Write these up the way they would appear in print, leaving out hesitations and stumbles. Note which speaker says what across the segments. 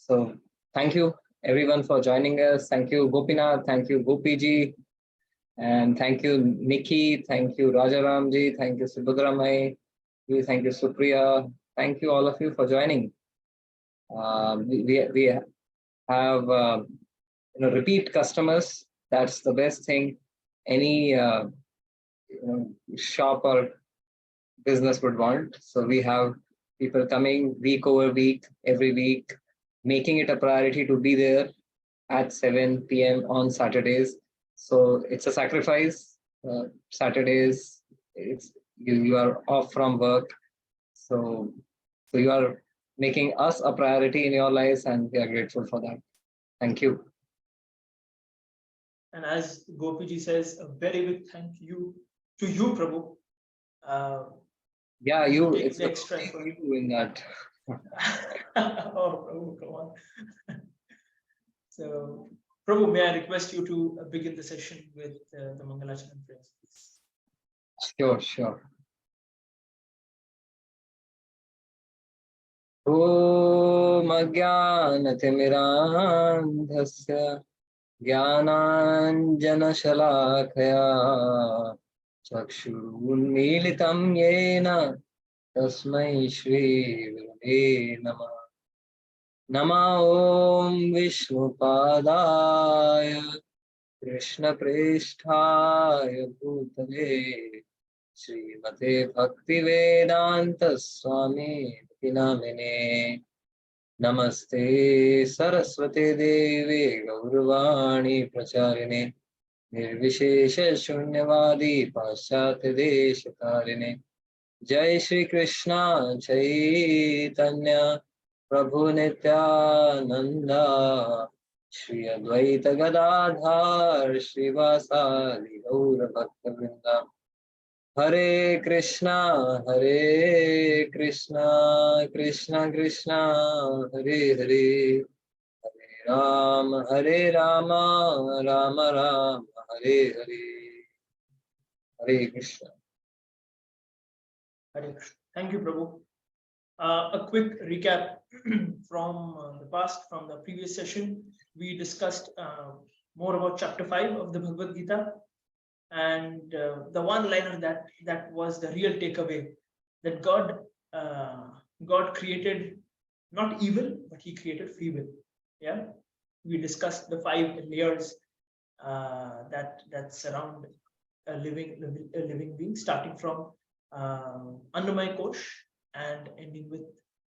Speaker 1: So thank you everyone for joining us. Thank you Gopinath, thank you Gopiji, and thank you Nikki, thank you Rajaramji, thank you Subhadramai, thank you Supriya, thank you all of you for joining. We have repeat customers. That's the best thing any shop or business would want. So we have people coming week over week, every week, making it a priority to be there at 7 p.m. on Saturdays. So it's a sacrifice. Saturdays, it's you are off from work. So you are making us a priority in your lives, and we are grateful for that. Thank you.
Speaker 2: And as Gopiji says, a very big thank you to you, Prabhu.
Speaker 1: Yeah, you. It's
Speaker 2: the extra
Speaker 1: for you doing that.
Speaker 2: Oh, Prabhu, come on. So, Prabhu, may I request you to begin the session with the Mangalachanam prayers, please?
Speaker 1: Sure. ॐ अज्ञानतिमिरान्धस्य ज्ञानाञ्जनशलाकया चक्षुरुन्मीलितं येन तस्मै श्रीगुरवे नमः। नमः ॐ विष्णुपादाय कृष्णप्रेष्ठाय भूतले श्रीमते भक्तिवेदान्त स्वामी नामिने। नमस्ते सरस्वते देवे गौरवाणी प्रचारिणे निर्विशेष शून्यवादी पाश्चात्य देशकारिणे। जय श्री कृष्ण चैतन्य प्रभु नित्यानंद श्री अद्वैत गदाधर श्रीवासादि गौर भक्तवृंद। हरे कृष्णा कृष्णा कृष्णा हरे हरे, हरे राम राम राम हरे हरे। हरे Krishna.
Speaker 2: Hare Krishna. Thank you, Prabhu. A quick recap from the past, from the previous session. We discussed more about chapter 5 of the Bhagavad Gita, and the one-liner that was the real takeaway, that God created not evil, but He created free will. Yeah, we discussed the 5 layers that surround a living being, starting from Annamaya Kosh and ending with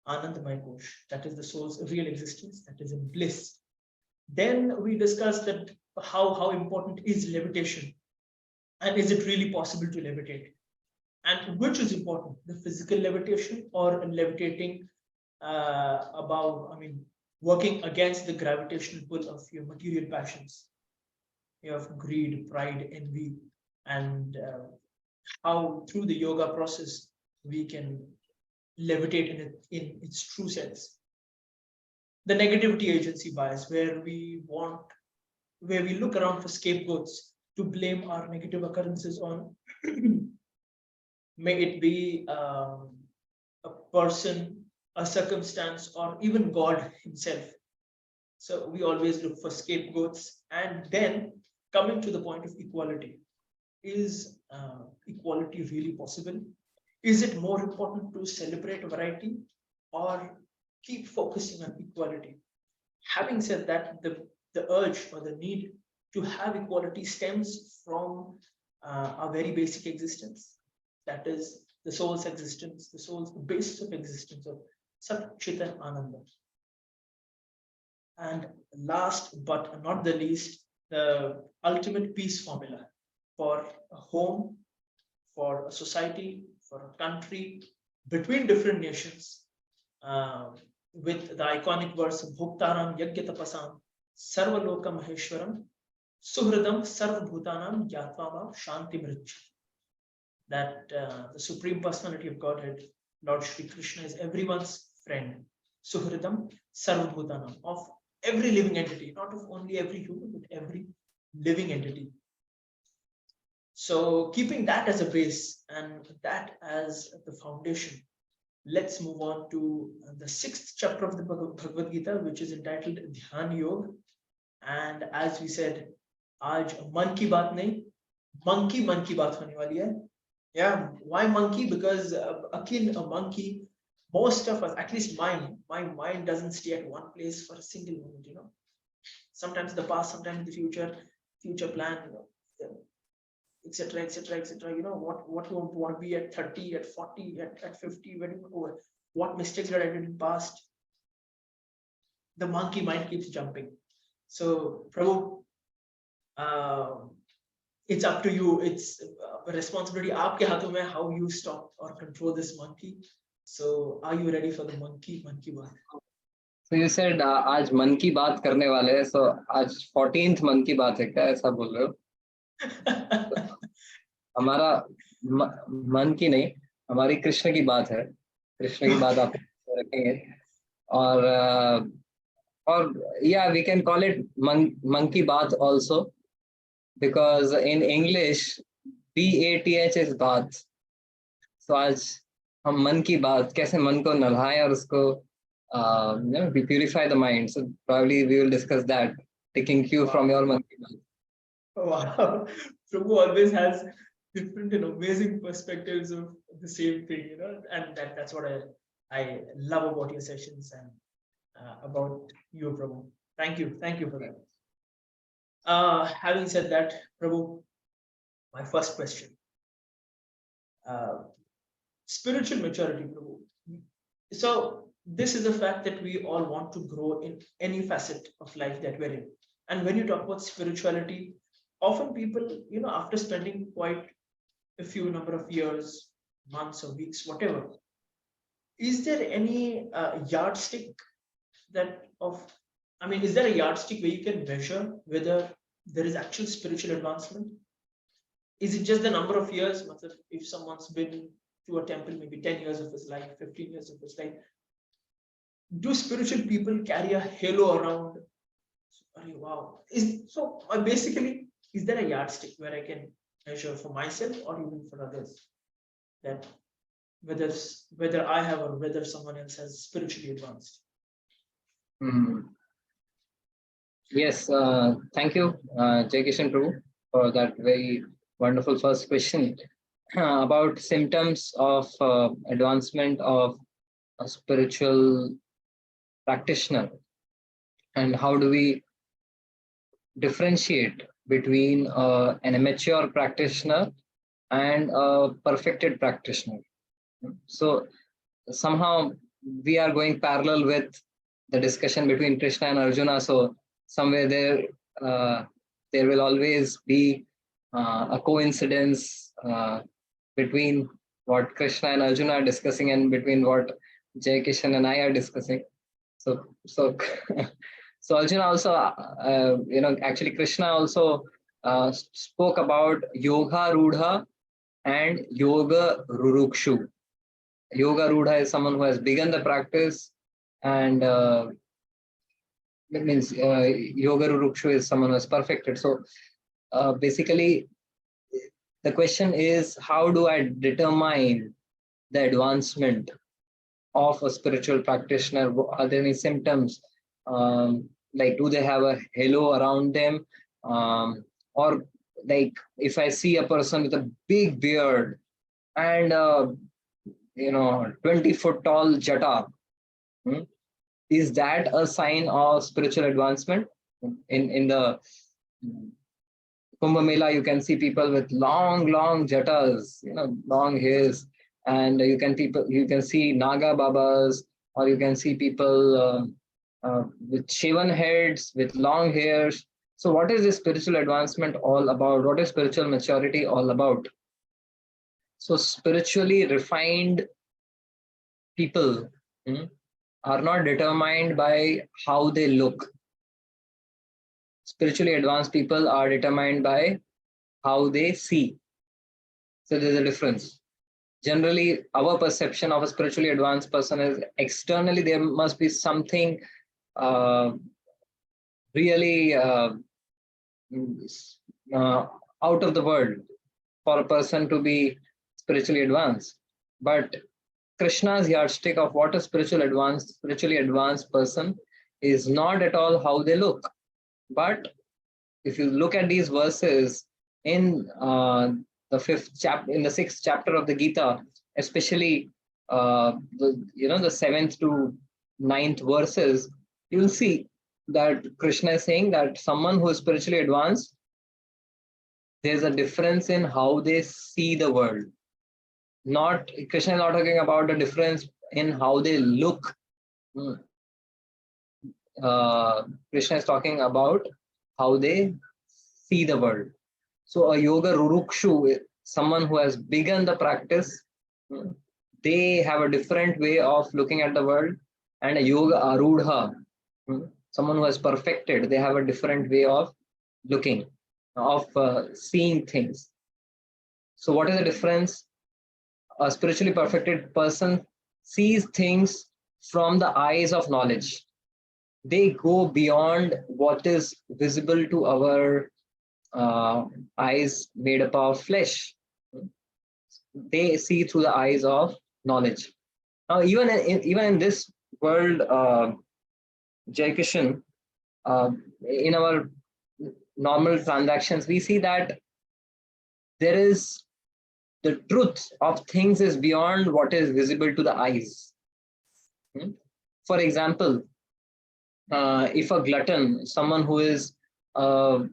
Speaker 2: Anandamaya Kosh. That is the soul's real existence, that is in bliss. Then we discussed that how important is levitation, and is it really possible to levitate, and which is important, the physical levitation or levitating working against the gravitational pull of your material passions, of greed, pride, envy, and how through the yoga process we can levitate in its true sense. The negativity agency bias, where we look around for scapegoats to blame our negative occurrences on. May it be a person, a circumstance, or even God himself. So we always look for scapegoats. And then coming to the point of equality. Is equality really possible? Is it more important to celebrate variety or keep focusing on equality? Having said that, the urge or the need to have equality stems from our very basic existence. That is the soul's existence, the soul's basis of existence of Sat Chit and Ananda. And last but not the least, the ultimate peace formula for a home, for a society, for a country, between different nations, with the iconic verse of Bhuktaram Yagyatapasam Sarvaloka Maheshwaram Suhradam Sarvabhutanam Yatvam Shanti Mritya. That the Supreme Personality of Godhead, Lord Shri Krishna, is everyone's friend. Suhradam Sarvabhutanam, of every living entity, not of only every human, but every living entity. So keeping that as a base and that as the foundation, let's move on to the 6th chapter of the Bhagavad Gita, which is entitled Dhyan Yoga. And as we said, आज मन की बात नहीं, मन की बात होने वाली है. Yeah, why monkey? Because akin a monkey, most of us, at least my mind doesn't stay at one place for a single moment. Sometimes the past, sometimes the future plan, etc., etc., etc. What you want to be at 30, at 40, at 50, what mistakes that I did in past. The monkey mind keeps jumping. So, Prabhu, it's up to you. It's a responsibility आपके हाथों में, how you stop or control this monkey. So, are you ready for the monkey बात?
Speaker 1: So you said आज मन की बात करने वाले हैं. So आज 14th मन की बात है क्या, ऐसा बोल रहे हो? हमारा मन की नहीं, हमारी कृष्ण की बात है. कृष्ण की बात आप रखेंगे. और yeah, we can call it monkey bath also, because in English BATH is bath. So आज हम मन की बात, कैसे मन को नल्हाएं और उसको we purify the mind. So probably we will discuss that, taking cue from your man ki baat.
Speaker 2: Wow, Prabhu always has different and amazing perspectives of the same thing, and that's what I love about your sessions and about you, Prabhu. Thank you for that. Having said that, Prabhu, my first question: spiritual maturity, Prabhu. So this is a fact that we all want to grow in any facet of life that we're in, and when you talk about spirituality, often people, after spending quite a few number of years, months or weeks, whatever, is there any yardstick is there a yardstick where you can measure whether there is actual spiritual advancement? Is it just the number of years? If someone's been to a temple maybe 10 years of his life, 15 years of his life, do spiritual people carry a halo around? Wow. Basically, is there a yardstick where I can measure for myself or even for others that whether I have or whether someone else has spiritually advanced?
Speaker 1: Yes, thank you, Jai Kishan Prabhu, for that very wonderful first question about symptoms of advancement of a spiritual practitioner, and how do we differentiate between an amateur practitioner and a perfected practitioner. So somehow we are going parallel with the discussion between Krishna and Arjuna. So somewhere there will always be a coincidence between what Krishna and Arjuna are discussing and between what Jai Kishan and I are discussing. So so Arjuna also, actually Krishna also spoke about yoga rudha and yoga rurukshu. Yoga rudha is someone who has begun the practice, and it means yoga rurukshu is someone who has perfected. So basically, the question is, how do I determine the advancement of a spiritual practitioner? Are there any symptoms? Like, do they have a halo around them? Or like, if I see a person with a big beard and 20-foot tall jata, is that a sign of spiritual advancement? In the Kumbh Mela, you can see people with long jatas, long hairs, and you can see Naga Babas, or you can see people with shaven heads, with long hairs. So what is this spiritual advancement all about? What is spiritual maturity all about? So spiritually refined people are not determined by how they look. Spiritually advanced people are determined by how they see. So there's a difference. Generally, our perception of a spiritually advanced person is externally there must be something really out of the world for a person to be spiritually advanced. But Krishna's yardstick of what a spiritually advanced person is not at all how they look. But if you look at these verses in the sixth chapter of the Gita, especially the seventh to ninth verses, you'll see that Krishna is saying that someone who is spiritually advanced, there's a difference in how they see the world. Not Krishna is not talking about the difference in how they look. Krishna is talking about how they see the world. So a yoga rurukshu, someone who has begun the practice, they have a different way of looking at the world. And a yoga arudha, someone who has perfected, they have a different way of looking, of seeing things. So what is the difference? A spiritually perfected person sees things from the eyes of knowledge. They go beyond what is visible to our eyes made up of flesh. They see through the eyes of knowledge. Now, even in this world, Jai Kishan, in our normal transactions, we see that there is the truth of things is beyond what is visible to the eyes. For example, if a glutton, someone who is a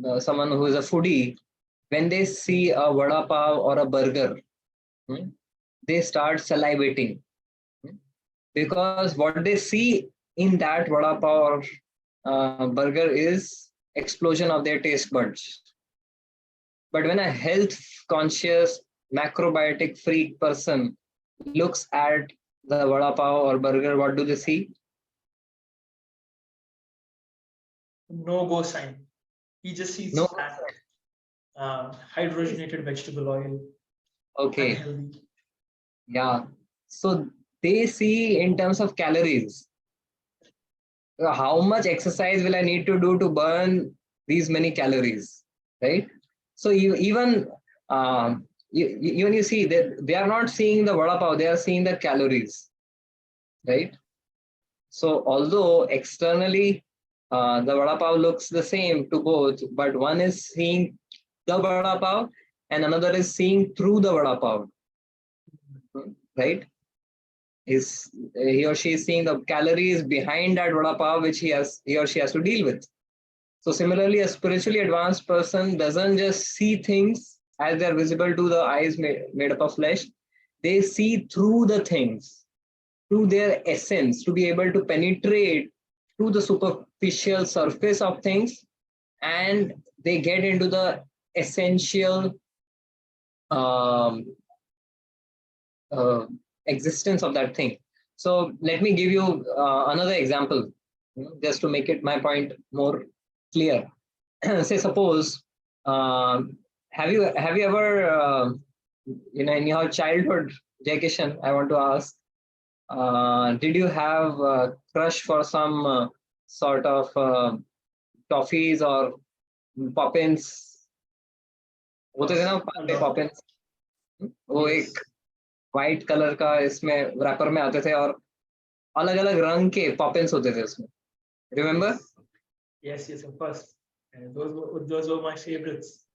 Speaker 1: foodie, when they see a vada pav or a burger, they start salivating, because what they see in that vada pav or burger is explosion of their taste buds. But when a health conscious macrobiotic freak person looks at the vada pav or burger, what do they see?
Speaker 2: No-go sign. He just sees
Speaker 1: No.
Speaker 2: fat, hydrogenated vegetable oil.
Speaker 1: Okay.
Speaker 2: Unhealthy.
Speaker 1: Yeah. So they see in terms of calories. How much exercise will I need to do to burn these many calories, right? So even you see that they are not seeing the vada pav, they are seeing the calories, right? So although externally the vada pav looks the same to both, but one is seeing the vada pav and another is seeing through the vada pav, right? He or she is seeing the calories behind that vada pav which he or she has to deal with. So similarly, a spiritually advanced person doesn't just see things as they're visible to the eyes made up of flesh. They see through the things, through their essence, to be able to penetrate to the superficial surface of things, and they get into the essential um, existence of that thing. So let me give you another example, just to make it my point more clear. Say suppose, have you ever in your childhood, Jai Kishan, I want to ask, did you have a crush for some sort of toffees or poppins? होते थे ना Poppins, वो एक white colour का इसमें wrapper में आते थे और अलग अलग रंग के पॉपिन्स होते थे उसमें, remember?
Speaker 2: Yes, of course. And those were my favorites.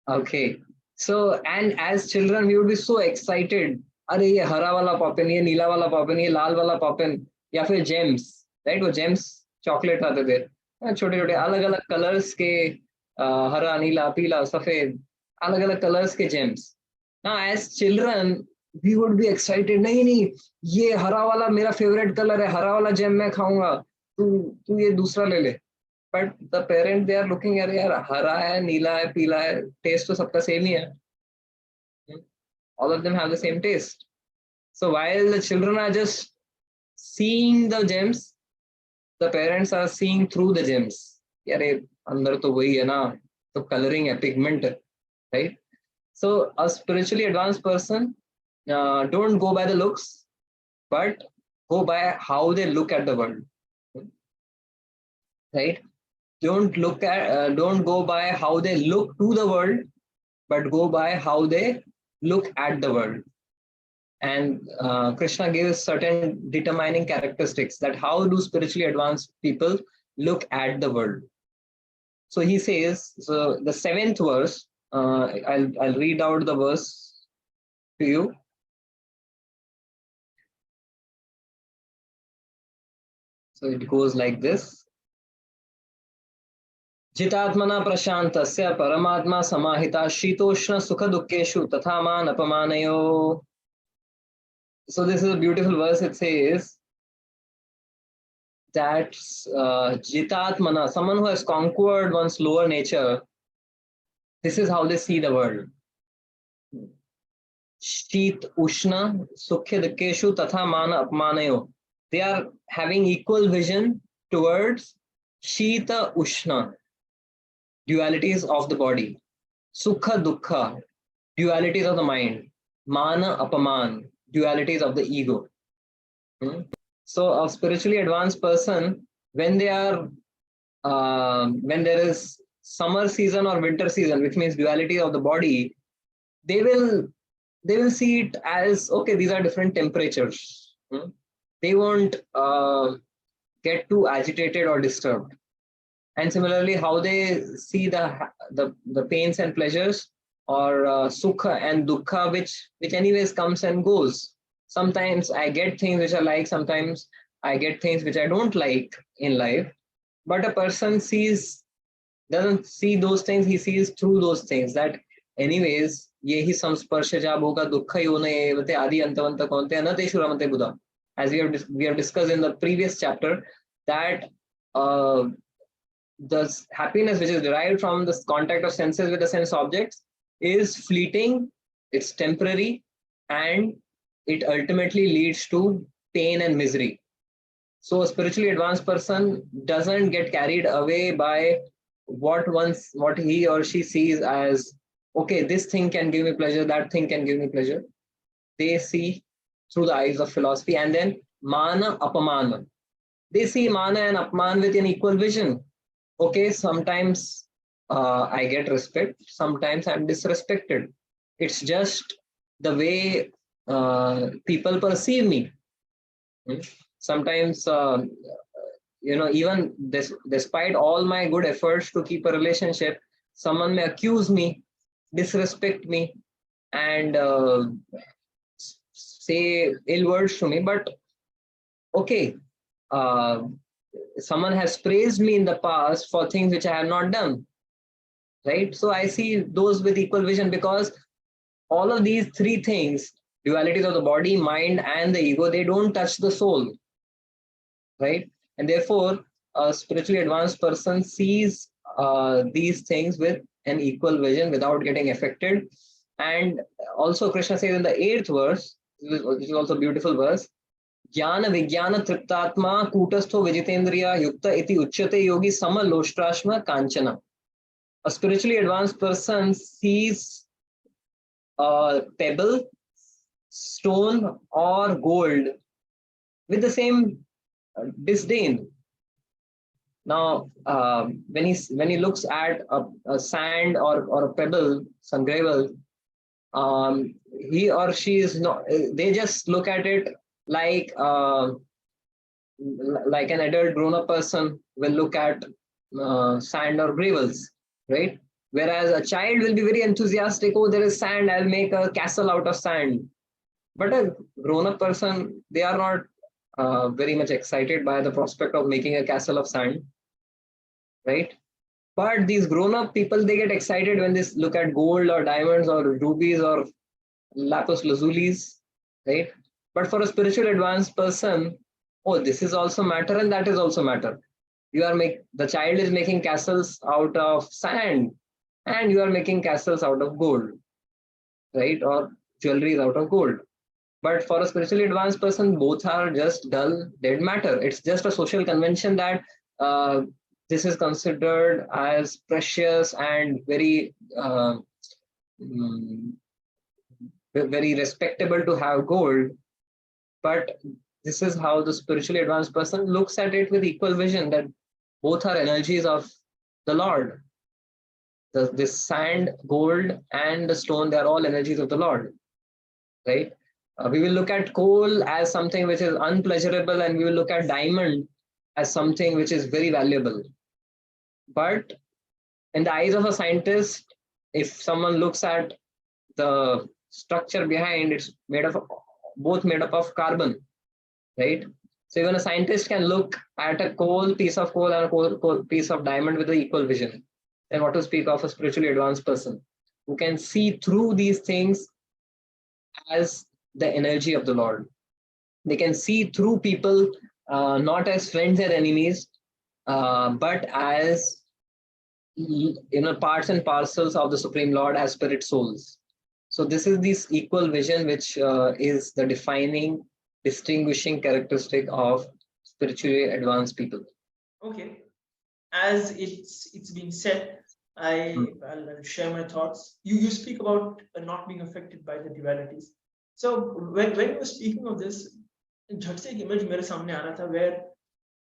Speaker 1: Okay. So, and as children, we would be so excited. अरे ये हरा वाला पॉपिन, ये नीला वाला पॉपिन, ये लाल वाला पॉपिन, या फिर जेम्स, राइट? वो जेम्स चॉकलेट आते थे, छोटे छोटे अलग अलग कलर्स के, हरा नीला पीला सफेद, अलग अलग कलर्स के James. Now, as children, we would be excited. नहीं नहीं, ये हरा वाला मेरा फेवरेट कलर है, हरा वाला जेम मैं खाऊंगा, तू तू ये दूसरा ले ले. But the parent, they are looking at, यार हरा है, नीला है, पीला है, टेस्ट तो सबका सेम ही है. All of them have the same taste. So while the children are just seeing the gems, the parents are seeing through the gems. यार ये अंदर तो वही है ना, तो coloring है, pigment है, right? So a spiritually advanced person don't go by the looks, but go by how they look at the world, right? Don't go by how they look to the world, but go by how they look at the world. And Krishna gives certain determining characteristics that how do spiritually advanced people look at the world. So he says, so the 7th verse, I'll read out the verse to you. So it goes like this. Jitatmana prashantasya paramatma samahita shitoshna sukha dukkeshu tatha man apamanayo. So this is a beautiful verse. It says that Jitatmana, someone who has conquered one's lower nature, this is how they see the world. Shit Ushna Sukhya Dukkeshu Tatha Mana Apmanayo. They are having equal vision towards Shita Ushna, dualities of the body, Sukha Dukkha, dualities of the mind, Mana Apaman, dualities of the ego. So a spiritually advanced person, when they are when there is summer season or winter season, which means duality of the body, they will see it as, okay, these are different temperatures. They won't get too agitated or disturbed. And similarly, how they see the pains and pleasures, or sukha and dukkha, which anyways comes and goes. Sometimes I get things which I like, sometimes I get things which I don't like in life. But a person doesn't see those things, he sees through those things, that anyways ye hi samsparshaja bhoga dukkha yone evate adi antavanta konte anateshu ramate buddha. As we have discussed in the previous chapter, that the happiness which is derived from the contact of senses with the sense objects is fleeting, it's temporary, and it ultimately leads to pain and misery. So a spiritually advanced person doesn't get carried away by what he or she sees as, okay, this thing can give me pleasure, that thing can give me pleasure. They see through the eyes of philosophy. And then mana apamana, they see mana and apman with an equal vision. Okay, sometimes I get respect, sometimes I'm disrespected. It's just the way people perceive me. Sometimes even despite all my good efforts to keep a relationship, someone may accuse me, disrespect me, and say ill words to me. But okay, someone has praised me in the past for things which I have not done, right? So I see those with equal vision, because all of these three things, dualities of the body, mind, and the ego, they don't touch the soul, right? And therefore, a spiritually advanced person sees these things with an equal vision without getting affected. And also Krishna says in the 8th verse, which is also a beautiful verse, Jnana Vijnana Triptatma Kutastho Vijitendriya Yukta Iti Uchyate Yogi Sama Loshtrashma Kanchana. A spiritually advanced person sees a pebble, stone, or gold with the same disdain. Now, when he looks at a sand or a pebble, some gravel, he or she is not. They just look at it like an adult grown-up person will look at sand or gravels, right? Whereas a child will be very enthusiastic. Oh, there is sand. I'll make a castle out of sand. But a grown-up person, they are not very much excited by the prospect of making a castle of sand, right? But these grown-up people, they get excited when they look at gold or diamonds or rubies or lapis lazulis, right? But for a spiritual advanced person, oh, this is also matter and that is also matter. The child is making castles out of sand, and you are making castles out of gold, right? Or jewelry is out of gold. But for a spiritually advanced person, both are just dull, dead matter. It's just a social convention that this is considered as precious and very very respectable to have gold. But this is how the spiritually advanced person looks at it with equal vision, that both are energies of the Lord. This sand, gold, and the stone, they are all energies of the Lord, right? We will look at coal as something which is unpleasurable, and we will look at diamond as something which is very valuable. But in the eyes of a scientist, if someone looks at the structure behind, it's made of both made up of carbon, right? So even a scientist can look at a piece of coal and a coal piece of diamond with the equal vision. And what to speak of a spiritually advanced person who can see through these things as the energy of the Lord. They can see through people not as friends and enemies, but as parts and parcels of the Supreme Lord as spirit souls. So this is this equal vision, which is the defining, distinguishing characteristic of spiritually advanced people.
Speaker 2: Okay, as it's been said, I'll share my thoughts. You speak about not being affected by the dualities. So when you were speaking of this, झट से एक image मेरे सामने आ रहा था where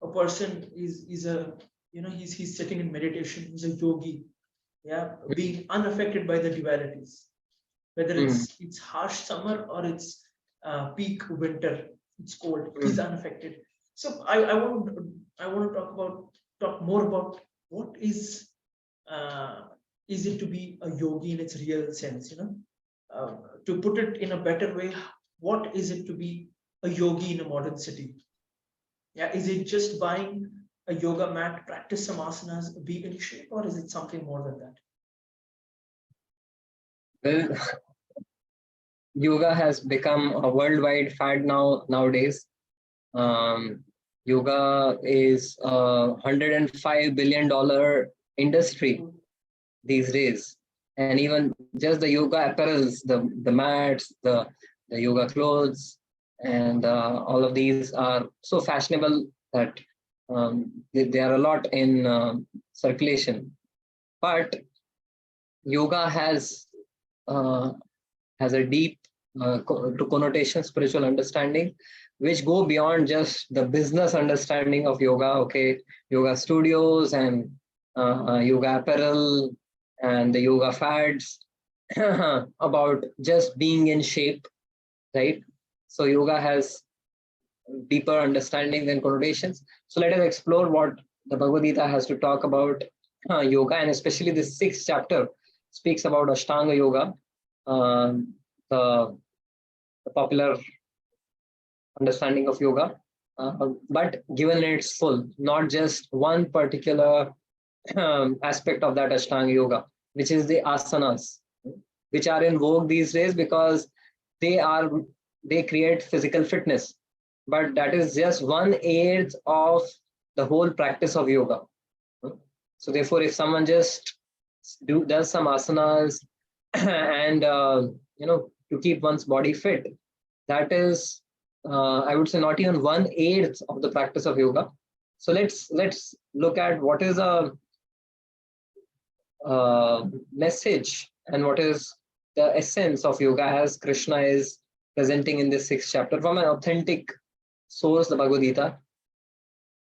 Speaker 2: a person is a he's sitting in meditation, he's a yogi, yeah, being unaffected by the dualities, whether it's harsh summer or it's peak winter, it's cold, he's unaffected. So I want to talk more about what is it to be a yogi in its real sense, to put it in a better way, what is it to be a yogi in a modern city? Yeah, is it just buying a yoga mat, practice some asanas, be in shape, or is it something more than that?
Speaker 1: Well, yoga has become a worldwide fad nowadays. Yoga is a $105 billion industry these days, and even just the yoga apparels, the mats, the yoga clothes, and all of these are so fashionable that they are a lot in circulation. But yoga has a deep connotation, spiritual understanding, which go beyond just the business understanding of yoga. Okay, yoga studios and yoga apparel and the yoga fads about just being in shape, right? So yoga has deeper understanding and connotations. So let us explore what the Bhagavad Gita has to talk about yoga, and especially the 6th chapter speaks about Ashtanga Yoga, the popular understanding of yoga, but given in its full, not just one particular aspect of that Ashtanga Yoga, which is the asanas, which are in vogue these days because they create physical fitness. But that is just 1/8 of the whole practice of yoga. So therefore, if someone just does some asanas and to keep one's body fit, that is I would say not even 1/8 of the practice of yoga. So let's look at what is a message and what is the essence of yoga as Krishna is presenting in this 6th chapter from an authentic source, the Bhagavad Gita.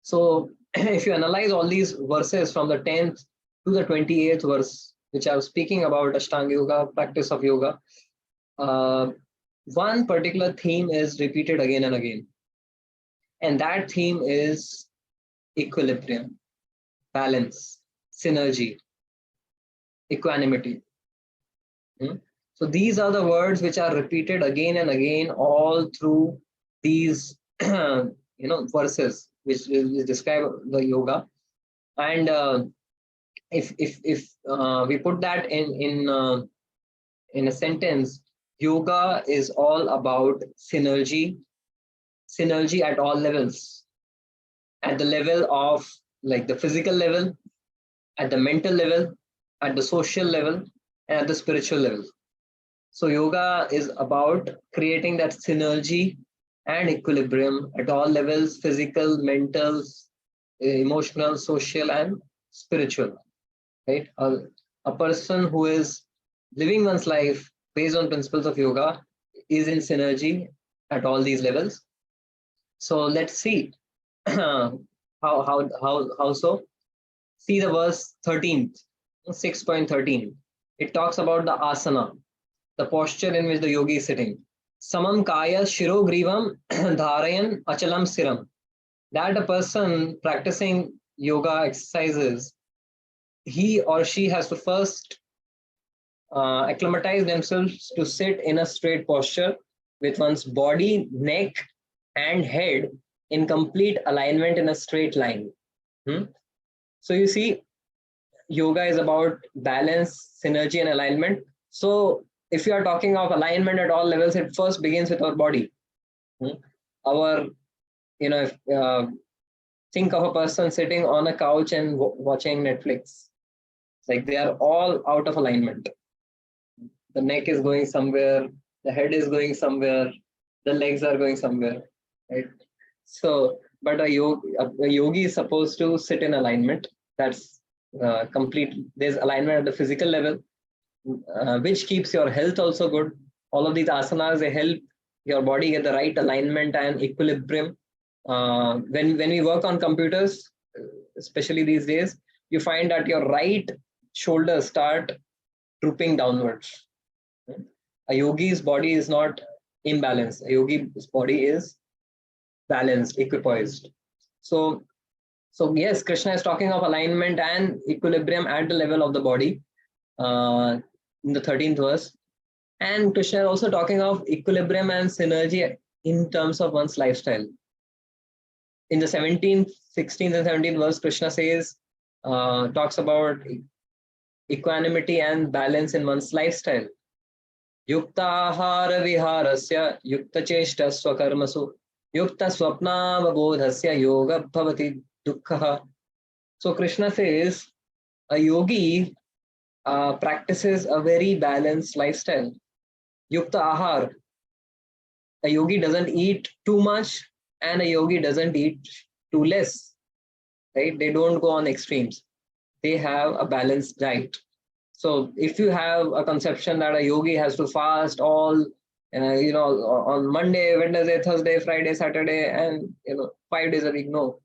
Speaker 1: So if you analyze all these verses from the 10th to the 28th verse, which are speaking about Ashtanga Yoga, practice of yoga, one particular theme is repeated again and again. And that theme is equilibrium, balance, synergy, equanimity. So these are the words which are repeated again and again all through these verses which describe the yoga. And if we put that in a sentence, yoga is all about synergy at all levels, at the level of like the physical level, at the mental level, at the social level, and at the spiritual level. So yoga is about creating that synergy and equilibrium at all levels: physical, mental, emotional, social, and spiritual. Right? A person who is living one's life based on principles of yoga is in synergy at all these levels. So let's see how so. See the verse 13th, 6.13. It talks about the asana, the posture in which the yogi is sitting. Samam kaya shiro grivam dharayan achalam siram. That a person practicing yoga exercises, he or she has to first acclimatize themselves to sit in a straight posture with one's body, neck, and head in complete alignment in a straight line. Hmm? So you see, yoga is about balance, synergy, and alignment. So if you are talking of alignment at all levels, it first begins with our body. Hmm? Our, if, think of a person sitting on a couch and watching Netflix. It's like they are all out of alignment. The neck is going somewhere, the head is going somewhere, the legs are going somewhere, right? So, but a yogi is supposed to sit in alignment. That's complete. There's alignment at the physical level, which keeps your health also good. All of these asanas, they help your body get the right alignment and equilibrium. When we work on computers, especially these days, you find that your right shoulders start drooping downwards. A yogi's body is not imbalanced. A yogi's body is balanced, equipoised. So, yes, Krishna is talking of alignment and equilibrium at the level of the body in the 13th verse. And Krishna is also talking of equilibrium and synergy in terms of one's lifestyle. In the 17th, 16th, and 17th verse, Krishna says, talks about equanimity and balance in one's lifestyle. Yuktahara viharasya yukta cheshta swakarmasu yukta swapnavabodhasya yoga bhavati dukkha. So Krishna says a yogi practices a very balanced lifestyle. Yukta ahar. A yogi doesn't eat too much and a yogi doesn't eat too less. Right? They don't go on extremes. They have a balanced diet. So if you have a conception that a yogi has to fast all, on Monday, Wednesday, Thursday, Friday, Saturday, and 5 days a week, no.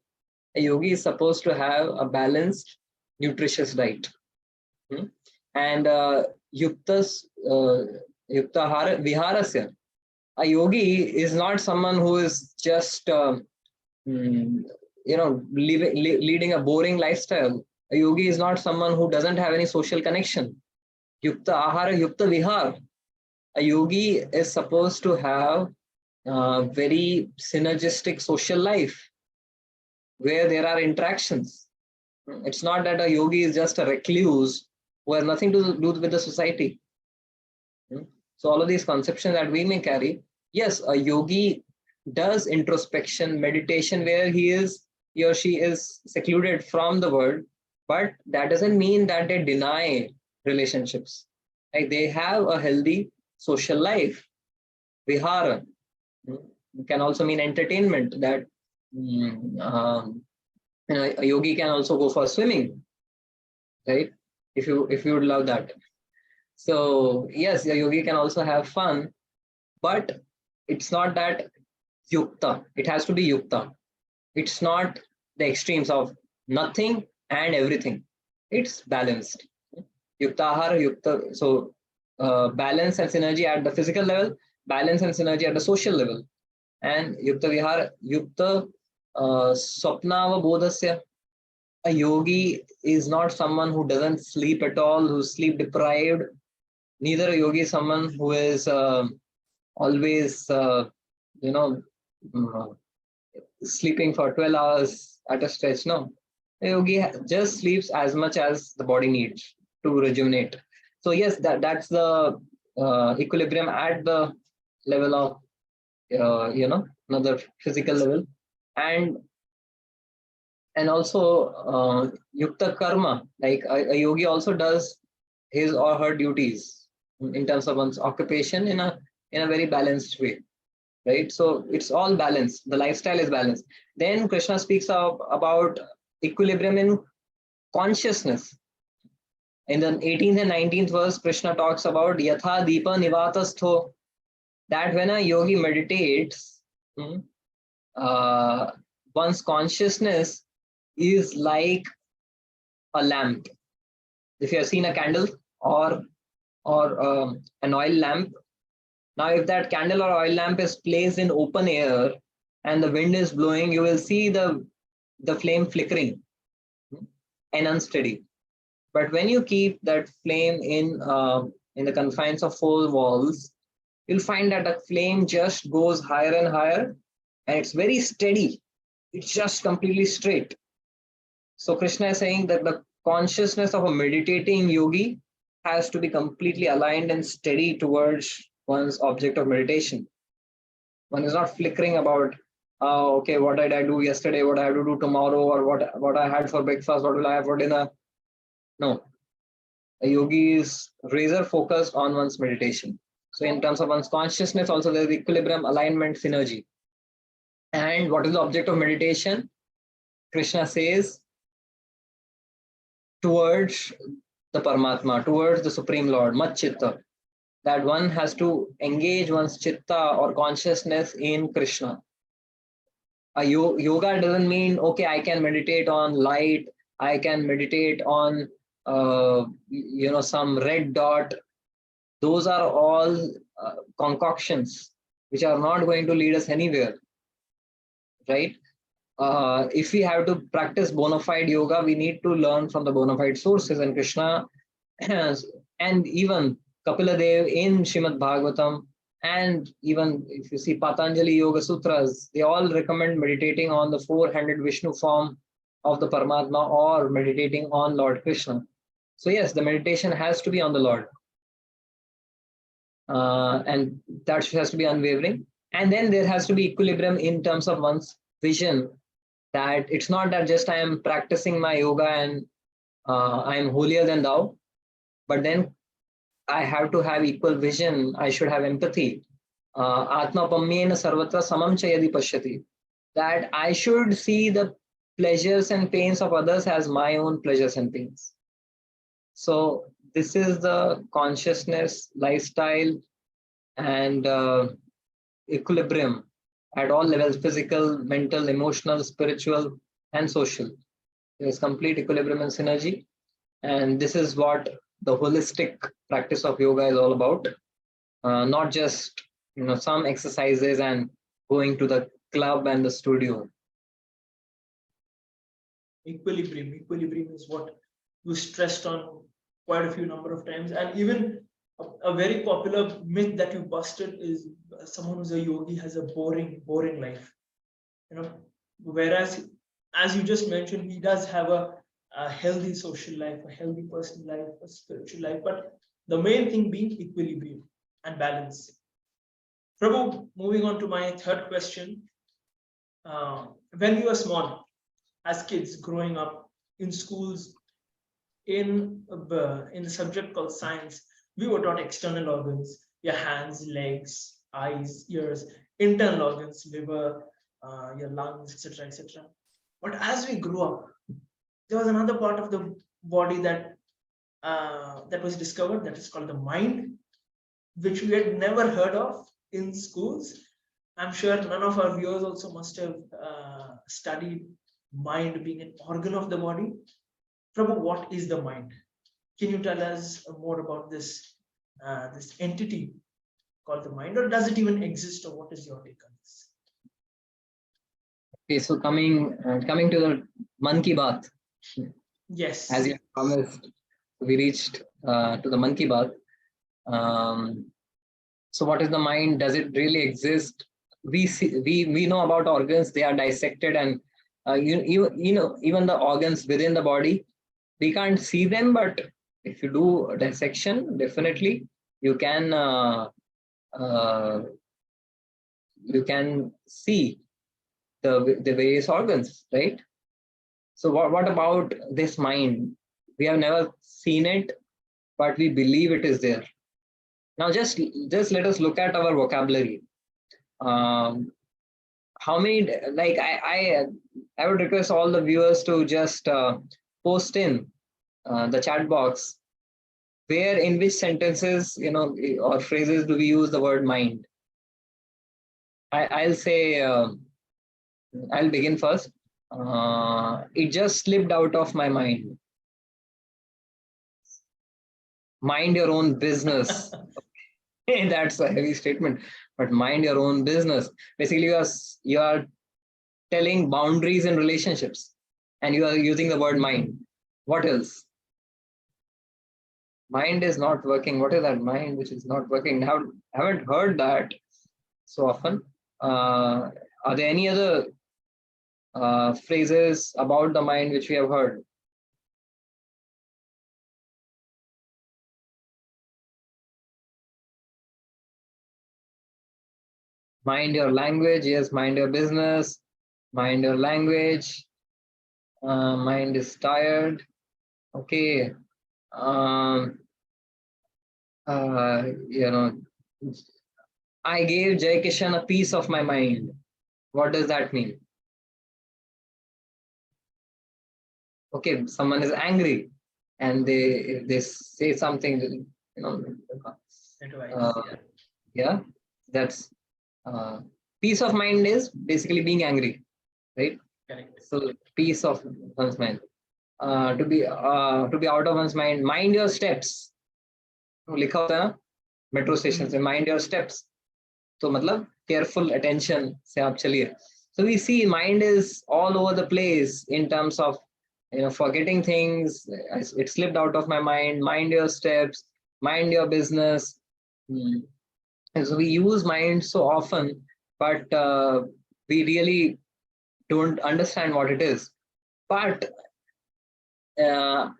Speaker 1: A yogi is supposed to have a balanced, nutritious diet. And yuktas, yuktahara viharasya. A yogi is not someone who is just leading a boring lifestyle. A yogi is not someone who doesn't have any social connection. Yukta ahara, yukta vihar. A yogi is supposed to have very synergistic social life where there are interactions. It's not that a yogi is just a recluse who has nothing to do with the society. So all of these conceptions that we may carry, yes, a yogi does introspection, meditation, where he or she is secluded from the world, but that doesn't mean that they deny relationships. Like they have a healthy social life. Vihara can also mean entertainment. That a yogi can also go for swimming, right? If you would love that. So yes, a yogi can also have fun, but it's not that yukta. It has to be yukta. It's not the extremes of nothing and everything. It's balanced. Yukta ahara, yukta. So balance and synergy at the physical level, balance and synergy at the social level, and yukta vihara, yukta swapnava bodhasya. A yogi is not someone who doesn't sleep at all, who's sleep deprived. Neither a yogi is someone who is always, sleeping for 12 hours at a stretch. No, a yogi just sleeps as much as the body needs to rejuvenate. So yes, that's the equilibrium at the level of another physical level, and also yukta karma. Like a yogi also does his or her duties in terms of one's occupation in a very balanced way, right? So it's all balanced. The lifestyle is balanced. Then Krishna speaks about equilibrium in consciousness. In the 18th and 19th verse, Krishna talks about yatha deepa nivatastho, that when a yogi meditates, one's consciousness is like a lamp. If you have seen a candle or an oil lamp, Now, if that candle or oil lamp is placed in open air and the wind is blowing, you will see the flame flickering and unsteady. But when you keep that flame in the confines of four walls, you'll find that the flame just goes higher and higher, and it's very steady. It's just completely straight. So Krishna is saying that the consciousness of a meditating yogi has to be completely aligned and steady towards one's object of meditation. One is not flickering about, okay, what did I do yesterday? What I have to do tomorrow? Or what I had for breakfast? What will I have for dinner? No, a yogi is razor focused on one's meditation. So in terms of one's consciousness, also there's equilibrium, alignment, synergy. And what is the object of meditation? Krishna says towards the Paramatma, towards the Supreme Lord, Mat Chitta, that one has to engage one's chitta or consciousness in Krishna. A yoga doesn't mean, okay, I can meditate on light, I can meditate on some red dot. Those are all concoctions which are not going to lead us anywhere, right? If we have to practice bona fide yoga, we need to learn from the bona fide sources. And Krishna and even Kapila Dev in Srimad Bhagavatam, and even if you see Patanjali Yoga Sutras, they all recommend meditating on the four-handed Vishnu form of the Paramatma or meditating on Lord Krishna. So yes, the meditation has to be on the Lord. And that has to be unwavering. And then there has to be equilibrium in terms of one's vision, that it's not that just I am practicing my yoga and I am holier than thou, but then I have to have equal vision. I should have empathy. Atma pammyena sarvatra samam cha yadi pashyati. That I should see the pleasures and pains of others as my own pleasures and pains. So this is the consciousness, lifestyle, and equilibrium at all levels: physical, mental, emotional, spiritual, and social. There's complete equilibrium and synergy. And this is what the holistic practice of yoga is all about. Not just some exercises and going to the club and the studio.
Speaker 2: Equilibrium is what you stressed on quite a few number of times. And even a very popular myth that you busted is someone who's a yogi has a boring life, whereas, as you just mentioned, he does have a healthy social life, a healthy personal life, a spiritual life, but the main thing being equilibrium and balance. Prabhu, moving on to my third question. When you were small, as kids growing up in schools, in the subject called science, we were taught external organs: your hands, legs, eyes, ears; internal organs, liver, your lungs, etc., etc. But as we grew up, there was another part of the body that was discovered, that is called the mind, which we had never heard of in schools. I'm sure none of our viewers also must have studied mind being an organ of the body. Prabhu, what is the mind? Can you tell us more about this entity called the mind, or does it even exist, or what is your take on this?
Speaker 1: Okay, so coming to the Man Ki Baat.
Speaker 2: Yes.
Speaker 1: As you promised, we reached to the Man Ki Baat. So what is the mind? Does it really exist? We know about organs. They are dissected, and even the organs within the body, we can't see them. But if you do a dissection, definitely you can see the various organs, right? So what about this mind? We have never seen it, but we believe it is there. Now just let us look at our vocabulary. How many, like I would request all the viewers to just post in the chat box where, in which sentences or phrases do we use the word mind. I'll say I'll begin first. It just slipped out of my mind. Mind your own business. That's a heavy statement. But mind your own business. Basically, you are telling boundaries in relationships, and you are using the word mind. What else? Mind is not working. What is that mind which is not working? Haven't heard that so often. Are there any other phrases about the mind which we have heard? Mind your language. Yes, mind your business. Mind your language. Mind is tired. Okay. Um, you know, I gave Jai Kishan a piece of my mind. What does that mean? Okay, someone is angry, and they say something, you know,
Speaker 2: Advice,
Speaker 1: uh,
Speaker 2: yeah,
Speaker 1: yeah, that's uh, peace of mind is basically being angry, right?
Speaker 2: correct.
Speaker 1: So peace of one's mind. To be out of one's mind, mind your steps. लिखा होता है ना metro station से, mind your steps. तो मतलब careful attention से आप चलिए. So we see mind is all over the place in terms of forgetting things. It slipped out of my mind. Mind your steps. Mind your business. Hmm. And so we use mind so often, but we really don't understand what it is. But uh,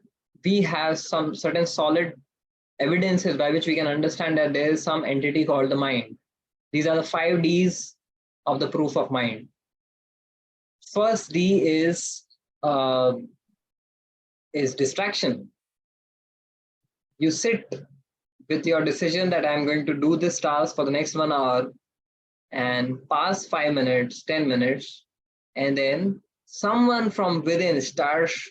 Speaker 1: we have some certain solid evidences by which we can understand that there is some entity called the mind. These are the 5 Ds of the proof of mind. First D is distraction. You sit with your decision that I'm going to do this task for the next 1 hour, and pass 5 minutes, 10 minutes, and then someone from within starts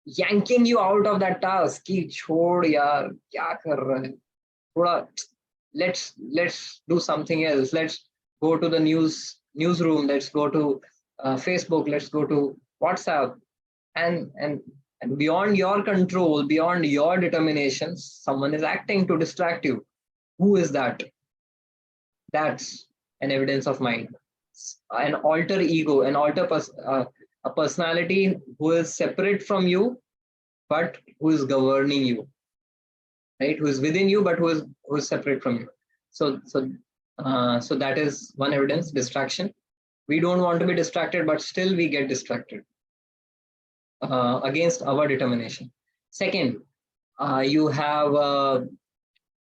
Speaker 1: yanking you out of that task. Ki chhod yaar, kya kar raha hai? Thoda, let's do something else. Let's go to the newsroom. Let's go to Facebook. Let's go to WhatsApp. And beyond your control, beyond your determination, someone is acting to distract you. Who is that? That's an evidence of mind. An alter ego, a personality who is separate from you, but who is governing you, right? Who is within you, but who is separate from you. So that is one evidence: distraction. We don't want to be distracted, but still we get distracted against our determination. Second, you have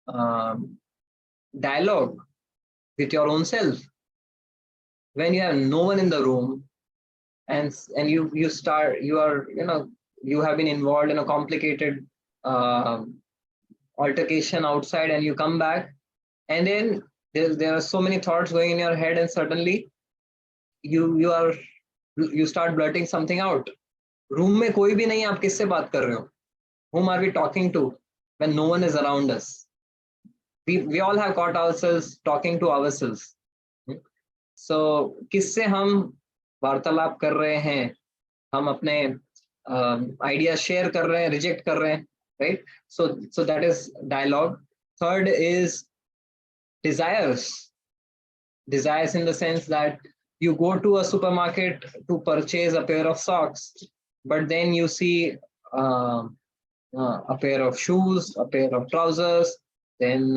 Speaker 1: um, dialogue with your own self. When you have no one in the room, and you have been involved in a complicated uh, altercation outside, and you come back, and then there are so many thoughts going in your head, and suddenly you start blurting something out. Room में कोई भी नहीं, आप किससे बात कर रहे हो? Whom are we talking to when no one is around us? We all have caught ourselves talking to ourselves. So किससे हम वार्तालाप कर रहे हैं? हम अपने आइडिया शेयर कर रहे हैं, रिजेक्ट कर रहे हैं, right? So that is dialogue. Third is desires. Desires in the sense that you go to a supermarket to purchase a pair of socks, but then you see a pair of shoes, a pair of trousers, then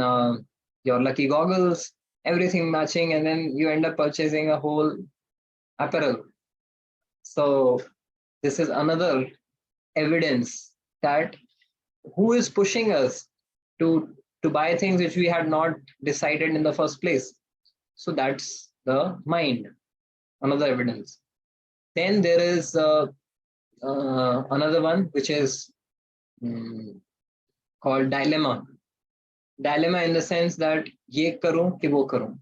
Speaker 1: your lucky goggles, everything matching, and then you end up purchasing a whole apparel. So this is another evidence that who is pushing us to buy things which we had not decided in the first place. So that's the mind, another evidence. Then there is another one which is called dilemma. Dilemma in the sense that ये करूं कि वो करूं,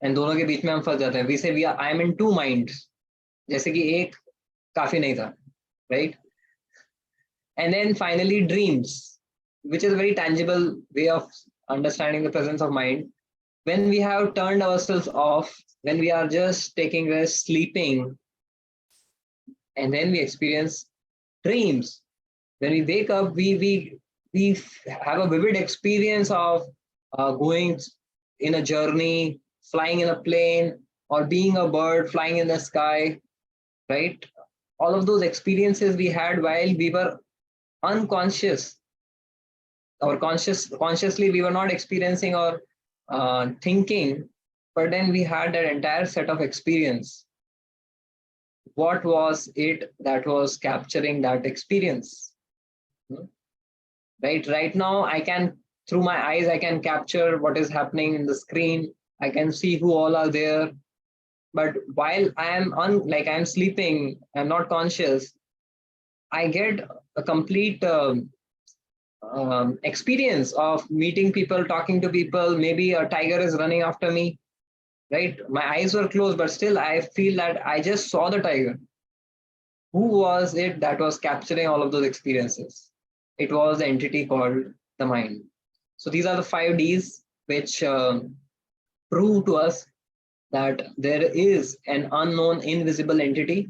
Speaker 1: and दोनों के बीच में हम फंस जाते हैं. We say I am in two minds. जैसे कि एक काफी नहीं था, right? And then finally dreams, which is a very tangible way of understanding the presence of mind. When we have turned ourselves off, when we are just taking rest, sleeping, and then we experience dreams. When we wake up, we have a vivid experience of going in a journey, flying in a plane, or being a bird flying in the sky, right? All of those experiences we had while we were unconscious or consciously we were not experiencing or thinking, but then we had that entire set of experience. What was it that was capturing that experience? Hmm? Right now I can, through my eyes, I can capture what is happening in the screen. I can see who all are there, but while I am like I'm sleeping, I'm not conscious, I get a complete experience of meeting people, talking to people. Maybe a tiger is running after me, right? My eyes were closed, but still I feel that I just saw the tiger. Who was it that was capturing all of those experiences? It was the entity called the mind. So these are the 5 Ds which prove to us that there is an unknown invisible entity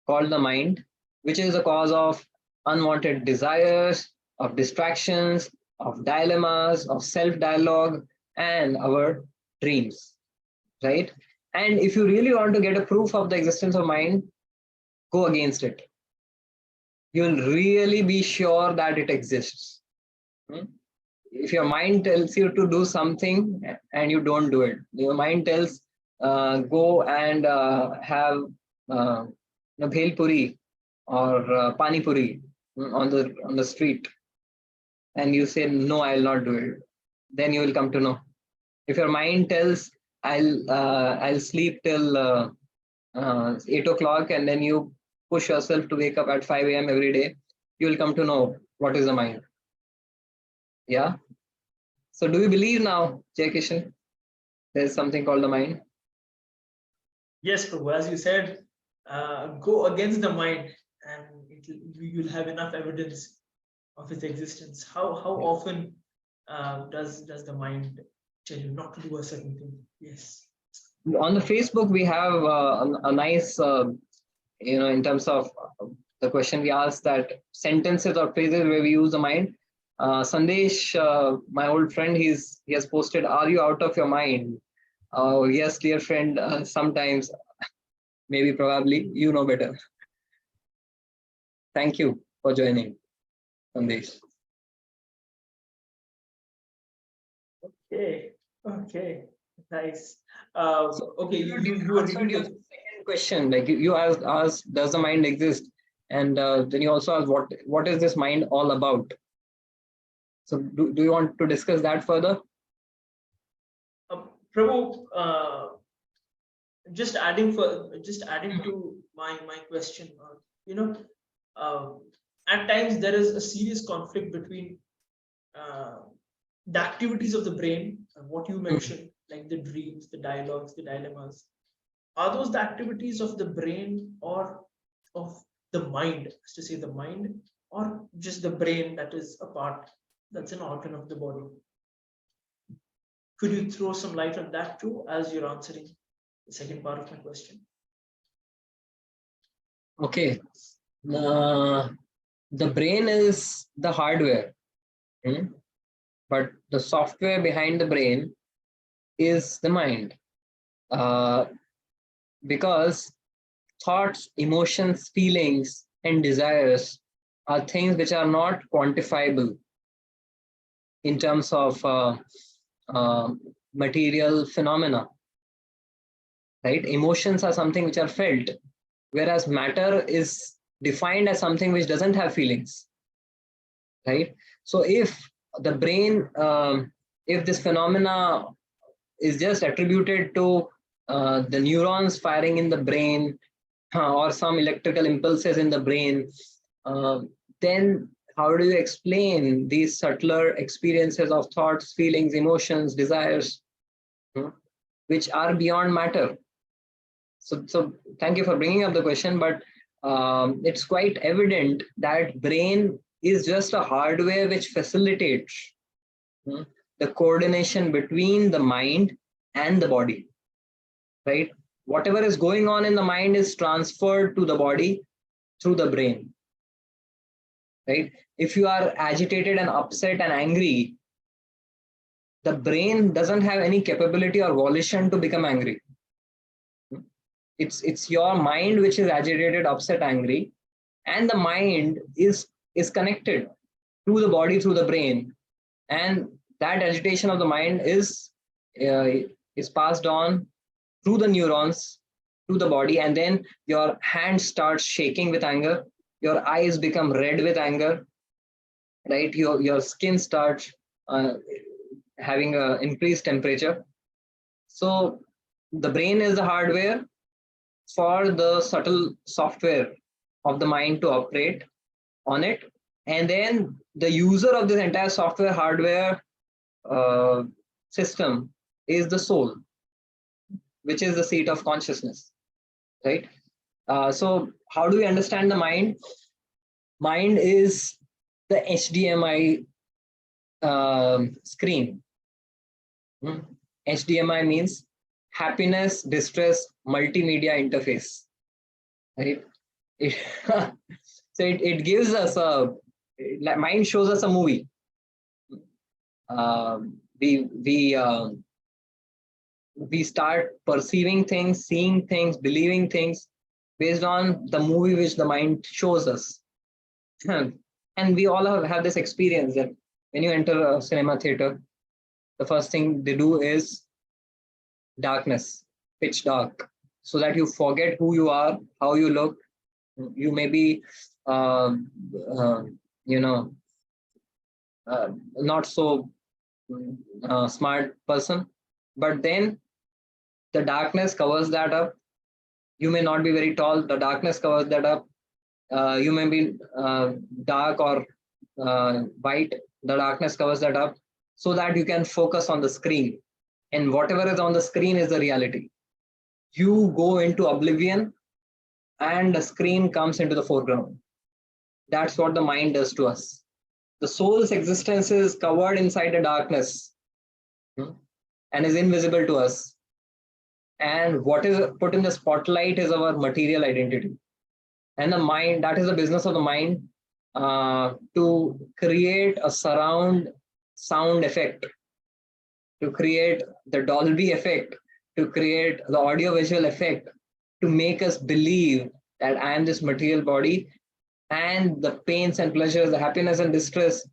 Speaker 1: called the mind, which is the cause of unwanted desires, of distractions, of dilemmas, of self dialogue, and our dreams, right? And if you really want to get a proof of the existence of mind, go against it. You'll really be sure that it exists. Hmm? If your mind tells you to do something and you don't do it, your mind tells go and have uh, bhel puri or pani puri on the street, and you say no, I'll not do it, then you will come to know. If your mind tells I'll sleep till 8 o'clock, and then you push yourself to wake up at 5 a.m. every day, you will come to know what is the mind. Yeah. So do you believe now, Jay Kishan, there's something called the mind?
Speaker 2: Yes, Prabhu, as you said, go against the mind, and you'll have enough evidence of its existence. How often does the mind tell you not to do a certain thing? Yes.
Speaker 1: On the Facebook, we have a nice, in terms of the question we asked, that sentences or phrases where we use the mind. Sandesh, my old friend, he has posted, "Are you out of your mind?" Yes, dear friend. Sometimes, maybe, probably, you know better. Thank you for joining, Sandesh.
Speaker 2: Okay. Okay. Nice.
Speaker 1: So
Speaker 2: Okay.
Speaker 1: you
Speaker 2: You
Speaker 1: didn't
Speaker 2: were
Speaker 1: answer
Speaker 2: reading
Speaker 1: your
Speaker 2: the.
Speaker 1: second question. Like you asked, does the mind exist? And then you also asked, what is this mind all about? So do you want to discuss that further?
Speaker 2: Prabhu, just adding to my question. You know, uh, at times there is a serious conflict between uh, the activities of the brain and what you
Speaker 1: Mhm.
Speaker 2: mentioned, like the dreams, the dialogues, the dilemmas. Are those the activities of the brain or of the mind, as to say the mind, or just the brain that is a part, that's an organ of the body? Could you throw some light on that too as you're answering the second part of my question?
Speaker 1: Okay. Uh, the brain is the hardware, hmm? But the software behind the brain is the mind. Uh, because thoughts, emotions, feelings, and desires are things which are not quantifiable in terms of uh, material phenomena, right? Emotions are something which are felt, whereas matter is defined as something which doesn't have feelings, right? So if the brain, if this phenomena is just attributed to the neurons firing in the brain, or some electrical impulses in the brain, uh, then how do you explain these subtler experiences of thoughts, feelings, emotions, desires, hmm, which are beyond matter? So thank you for bringing up the question, but it's quite evident that brain is just a hardware which facilitates, hmm, the coordination between the mind and the body, right? Whatever is going on in the mind is transferred to the body through the brain, right? If you are agitated and upset and angry, the brain doesn't have any capability or volition to become angry. It's your mind which is agitated, upset, angry, and the mind is connected to the body through the brain, and that agitation of the mind uh, is passed on through the neurons to the body, and then your hand starts shaking with anger, your eyes become red with anger, right? Your skin starts uh, having a increased temperature. So the brain is the hardware for the subtle software of the mind to operate on it, and then the user of this entire software hardware uh, system is the soul, which is the seat of consciousness, right? So how do we understand the mind? Mind is the HDMI screen. HDMI means happiness, distress, multimedia interface, right? It, so it gives us mind shows us a movie. We start perceiving things, seeing things, believing things based on the movie which the mind shows us. And we all have this experience that when you enter a cinema theater, the first thing they do is darkness, pitch dark, so that you forget who you are, how you look. You may be, uh, uh, you know, not so smart person, but then the darkness covers that up. You may not be very tall, the darkness covers that up. You may be dark or white, the darkness covers that up, so that you can focus on the screen, and whatever is on the screen is the reality. You go into oblivion and the screen comes into the foreground. That's what the mind does to us. The soul's existence is covered inside the darkness, and is invisible to us. And what is put in the spotlight is our material identity. And the mind, that is the business of the mind, to create a surround sound effect, to create the Dolby effect, to create the audio visual effect, to make us believe that I am this material body, and the pains and pleasures, the happiness and distress,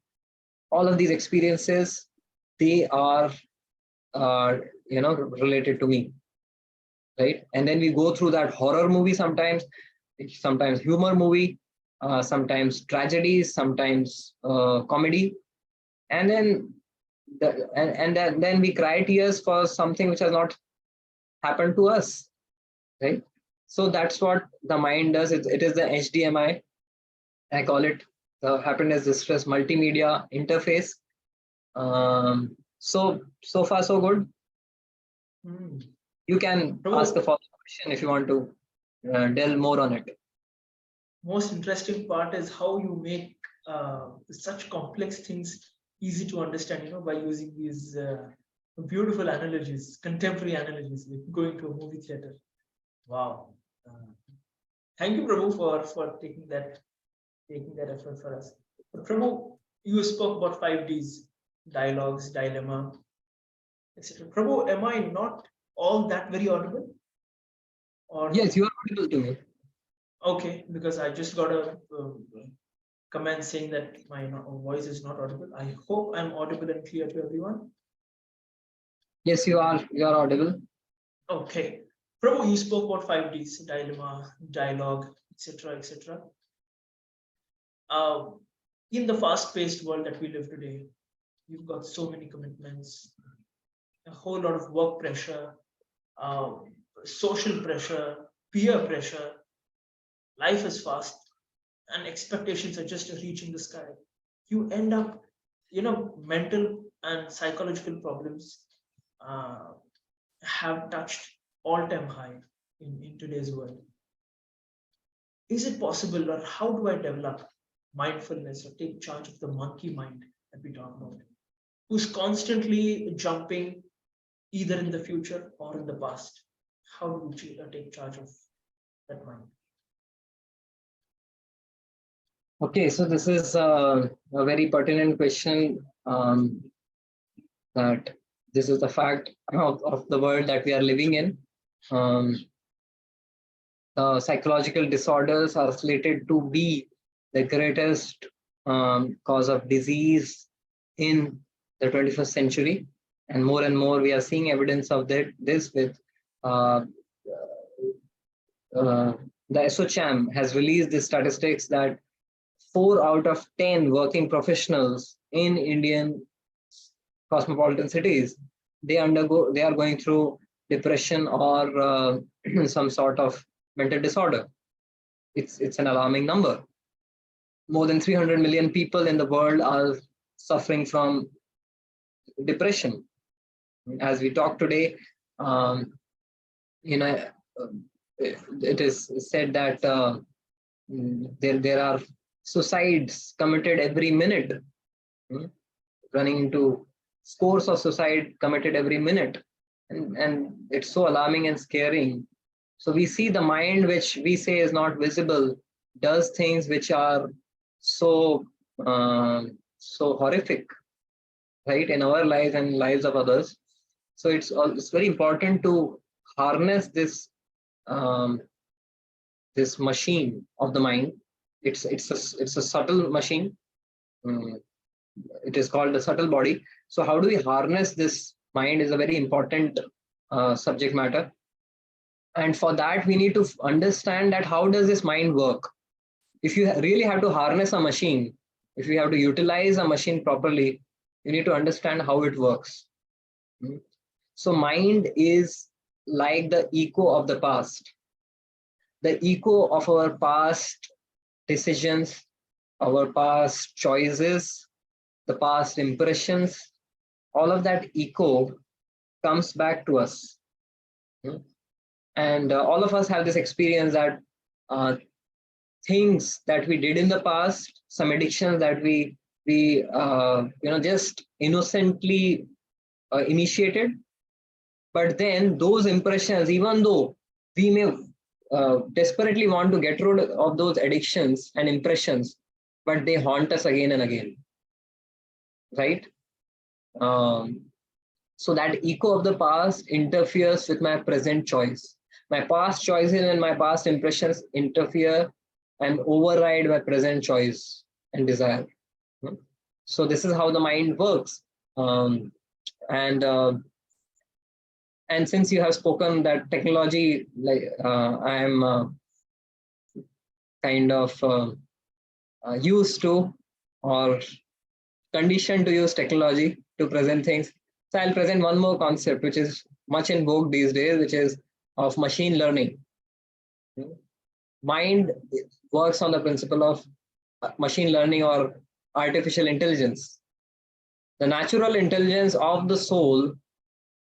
Speaker 1: all of these experiences, they are related to me, right? And then we go through that horror movie sometimes humor movie, sometimes tragedies, sometimes comedy, and then then we cry tears for something which has not happened to us, right? So that's what the mind does. It is the HDMI. I call it the happiness distress multimedia interface. So far so good. You can ask a follow-up question if you want to delve more on it.
Speaker 2: Most interesting part is how you make such complex things easy to understand, by using these beautiful analogies, contemporary analogies, like going to a movie theater. Wow. Thank you, Prabhu, for taking that effort for us. But Prabhu, you spoke about 5Ds, dialogues, dilemma, etc. Prabhu, am I not all that very audible? Or
Speaker 1: yes, you are audible to me.
Speaker 2: Okay, because I just got a comment saying that my voice is not audible. I hope I'm audible and clear to everyone.
Speaker 1: Yes, you are audible.
Speaker 2: Okay. Prabhu, you spoke about 5Ds, dilemma, dialogue, etc., etc. In the fast-paced world that we live today, you've got so many commitments, a whole lot of work pressure, uh, social pressure, peer pressure. Life is fast, and expectations are just reaching the sky. You end up, mental and psychological problems uh, have touched all-time high in today's world. Is it possible, or how do I develop mindfulness or take charge of the monkey mind that we talk about, who's constantly jumping either in the future or in the past? How do we take charge of that mind?
Speaker 1: Okay, so this is a very pertinent question that This is the fact of the world that we are living in. Psychological disorders are slated to be the greatest cause of disease in the 21st century. And more we are seeing evidence of this with uh, the SOCHAM has released the statistics that 4 out of 10 working professionals in Indian cosmopolitan cities, they are going through depression or some sort of mental disorder. It's an alarming number. More than 300 million people in the world are suffering from depression. As we talk today, um, you know, it is said that there are suicides committed every minute, running into scores of suicide committed every minute, and it's so alarming and scary. So we see the mind, which we say is not visible, does things which are so so horrific, right, in our lives and lives of others. So it's very important to harness um, this machine of the mind. It's a subtle machine. Mm, it is called the subtle body. So how do we harness this mind is a very important subject matter. And for that, we need to understand that how does this mind work? If you really have to harness a machine, if you have to utilize a machine properly, you need to understand how it works. So mind is like the echo of the past, the echo of our past decisions, our past choices, the past impressions. All of that echo comes back to us. And all of us have this experience that uh, things that we did in the past, some addictions that we just innocently initiated, but then those impressions, even though we may desperately want to get rid of those addictions and impressions, but they haunt us again and again, right? Um, so that echo of the past interferes with my present choice. My past choices and my past impressions interfere and override my present choice and desire. So this is how the mind works. Um, and and since you have spoken that technology, like I am kind of used to or conditioned to use technology to present things. So I'll present one more concept which is much in vogue these days, which is of machine learning. Mind works on the principle of machine learning or artificial intelligence. The natural intelligence of the soul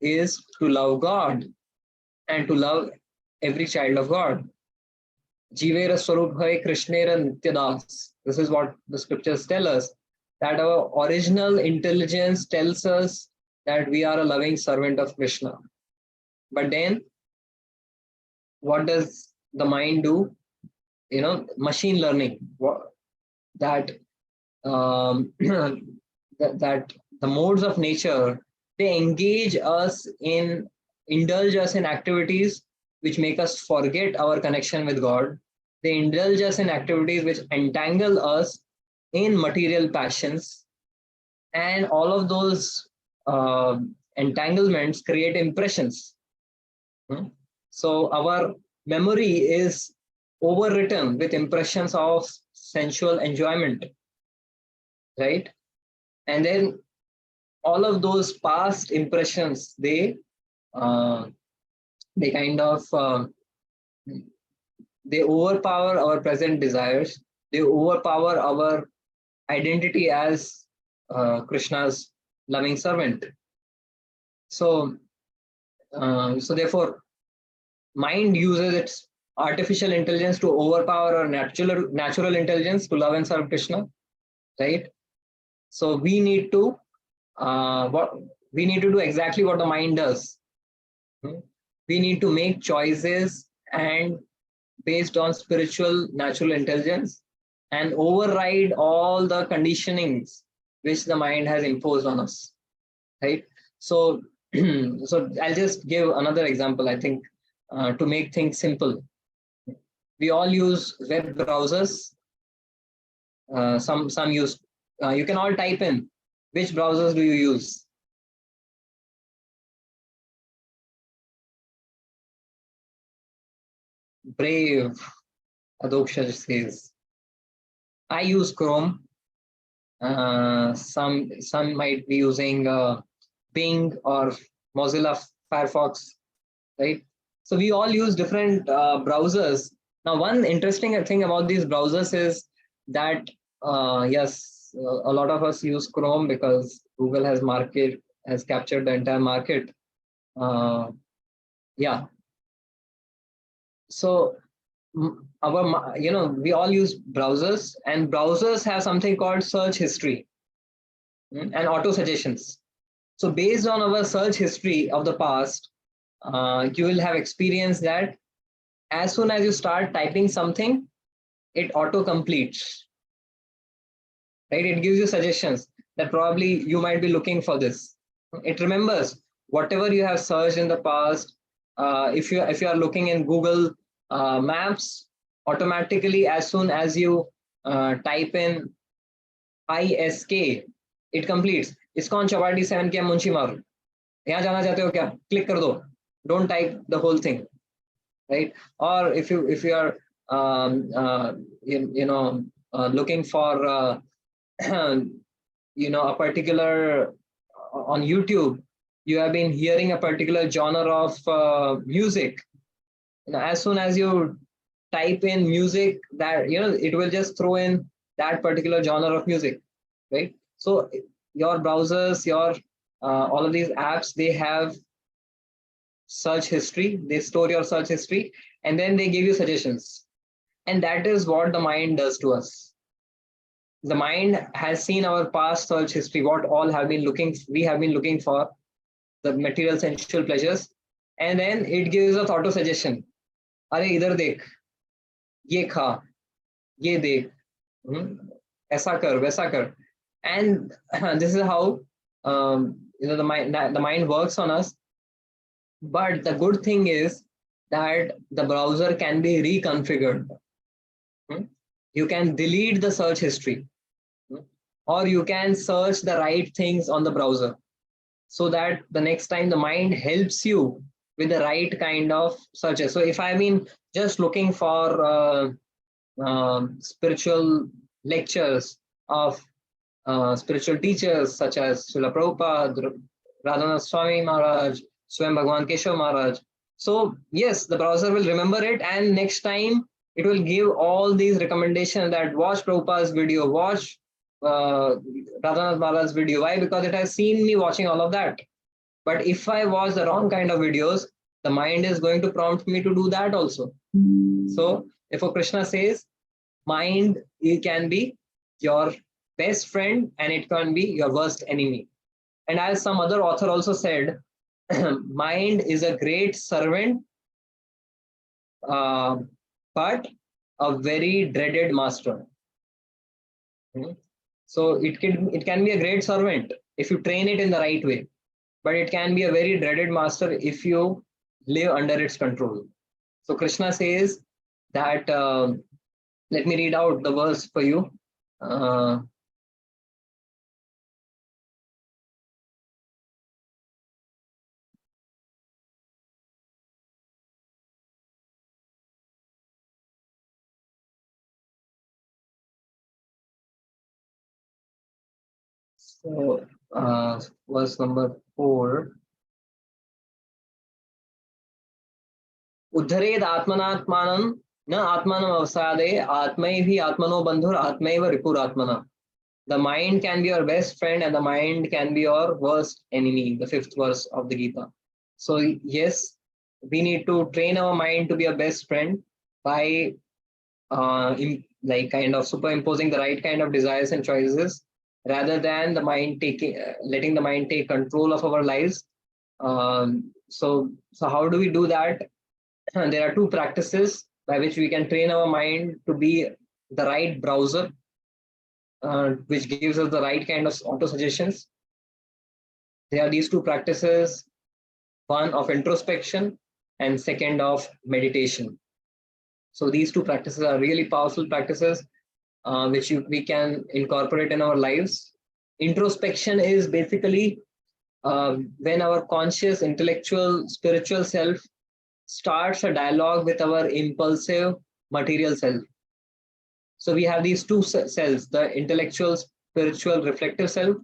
Speaker 1: is to love God and to love every child of God. Jivera Swarup Hai Krishnera Nityadas. This is what the scriptures tell us, that our original intelligence tells us that we are a loving servant of Krishna. But then, what does the mind do? Machine learning. That that the modes of nature, they indulge us in activities which make us forget our connection with God. They indulge us in activities which entangle us in material passions, and all of those entanglements create impressions. So our memory is overwritten with impressions of sensual enjoyment, right? And then all of those past impressions, uh, they kind of they overpower our present desires. They overpower our identity as Krishna's loving servant. So therefore, mind uses its artificial intelligence to overpower our natural intelligence to love and serve Krishna, right? So we need to do exactly what the mind does. We need to make choices and based on spiritual natural intelligence and override all the conditionings which the mind has imposed on us, right? So So I'll just give another example. I think to make things simple, we all use web browsers. Some use. You can all type in which browsers do you use. Brave, Adoksha says. I use Chrome. Some might be using Bing or Mozilla Firefox, right? So we all use different browsers. Now, one interesting thing about these browsers is that yes, a lot of us use Chrome because Google has captured the entire market. Yeah. So we all use browsers, and browsers have something called search history and auto suggestions. So based on our search history of the past, you will have experienced that as soon as you start typing something, it auto completes, right? It gives you suggestions that probably you might be looking for this. It remembers whatever you have searched in the past. If you are looking in Google Maps, automatically as soon as you type in ISK, it completes. ISKCON Chowpatty 7 के मुंशी मारो, यहाँ जाना चाहते हो क्या, click कर दो, don't type the whole thing, right? Or if you are looking for a particular on YouTube, you have been hearing a particular genre of music. As soon as you type in music, that it will just throw in that particular genre of music, right? So your browsers, your all of these apps, they have search history. They store your search history, and then they give you suggestions. And that is what the mind does to us. The mind has seen our past search history, what all we have been looking for, the material sensual pleasures, and then it gives us auto suggestion. अरे इधर देख, ये खा, ये देख, ऐसा कर, वैसा कर. And this is how the mind works on us. But the good thing is that the browser can be reconfigured. You can delete the search history, or you can search the right things on the browser, so that the next time the mind helps you with the right kind of searches. So if I've been just looking for spiritual lectures of spiritual teachers such as Srila Prabhupada, Radhanath Swami Maharaj, Swam Bhagwan Keshav Maharaj. So yes, the browser will remember it, and next time it will give all these recommendations that watch Prabhupada's video, watch Radhanath Maharaj's video. Why? Because it has seen me watching all of that. But if I watch the wrong kind of videos, the mind is going to prompt me to do that also. So if Krishna says, mind, it can be your best friend and it can be your worst enemy. And as some other author also said, mind is a great servant, but a very dreaded master. So it can be a great servant if you train it in the right way, but it can be a very dreaded master if you live under its control. So Krishna says that, let me read out the verse for you. So verse number 4. उद्धरेद आत्मनात्मानं न आत्मानं अवसादे आत्मैहि आत्मनो बंधुर आत्मैव रिपुरात्मना. The mind can be your best friend and the mind can be your worst enemy, the 5th verse of the Gita. So yes, we need to train our mind to be a best friend by kind of superimposing the right kind of desires and choices, rather than the mind letting the mind take control of our lives. So how do we do that? There are 2 practices by which we can train our mind to be the right browser, which gives us the right kind of auto suggestions. There are these 2 practices. one of introspection and second of meditation. So these two practices are really powerful practices which we can incorporate in our lives. Introspection is basically when our conscious, intellectual, spiritual self starts a dialogue with our impulsive material self. So we have these two selves, the intellectual, spiritual, reflective self,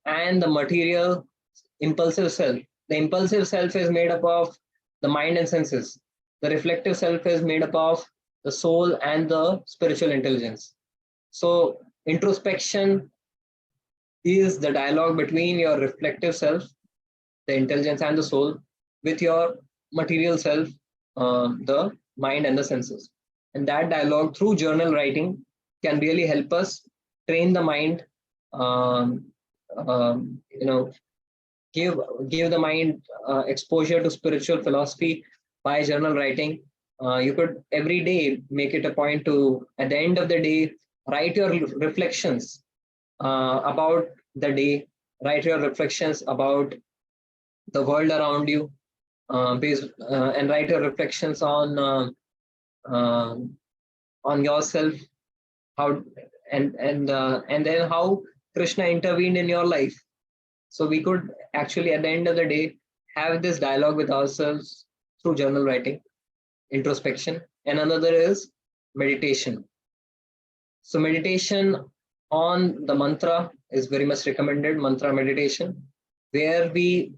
Speaker 1: and the material, impulsive self. The impulsive self is made up of the mind and senses. The reflective self is made up of the soul and the spiritual intelligence. So introspection is the dialogue between your reflective self, the intelligence and the soul, with your material self, the mind and the senses. And that dialogue through journal writing can really help us train the mind, um, you know, give the mind exposure to spiritual philosophy by journal writing. You could every day make it a point to, at the end of the day, write your reflections about the day, write your reflections about the world around you, and write your reflections uh, on yourself, how and then how Krishna intervened in your life. So we could actually, at the end of the day, have this dialogue with ourselves through journal writing, introspection, and another is meditation. So meditation on the mantra is very much recommended, mantra meditation, where we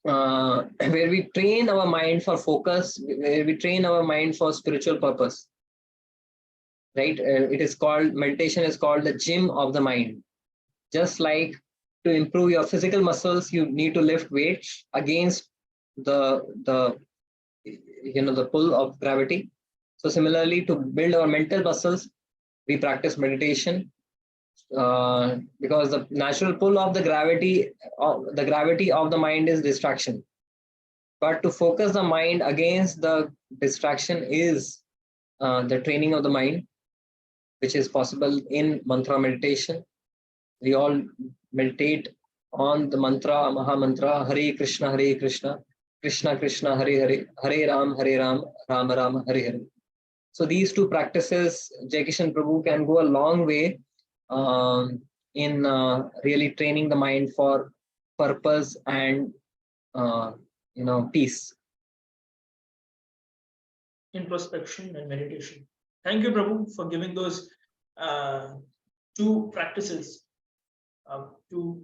Speaker 1: where we train our mind for focus, where we train our mind for spiritual purpose. Right? It is called, meditation is called the gym of the mind. Just like to improve your physical muscles, you need to lift weights against the the pull of gravity. So similarly, to build our mental muscles, we practice meditation, because the natural pull of the gravity of the mind is distraction. But to focus the mind against the distraction is the training of the mind, which is possible in mantra meditation. We all meditate on the mantra, Maha Mantra, Hare Krishna, Krishna Krishna, Hare Hare, Hare Ram, Ram Ram, Hare Hare. So these two practices, Jai Kishan Prabhu, can go a long way in really training the mind for purpose and peace.
Speaker 2: Introspection and meditation. Thank you, Prabhu, for giving those two practices to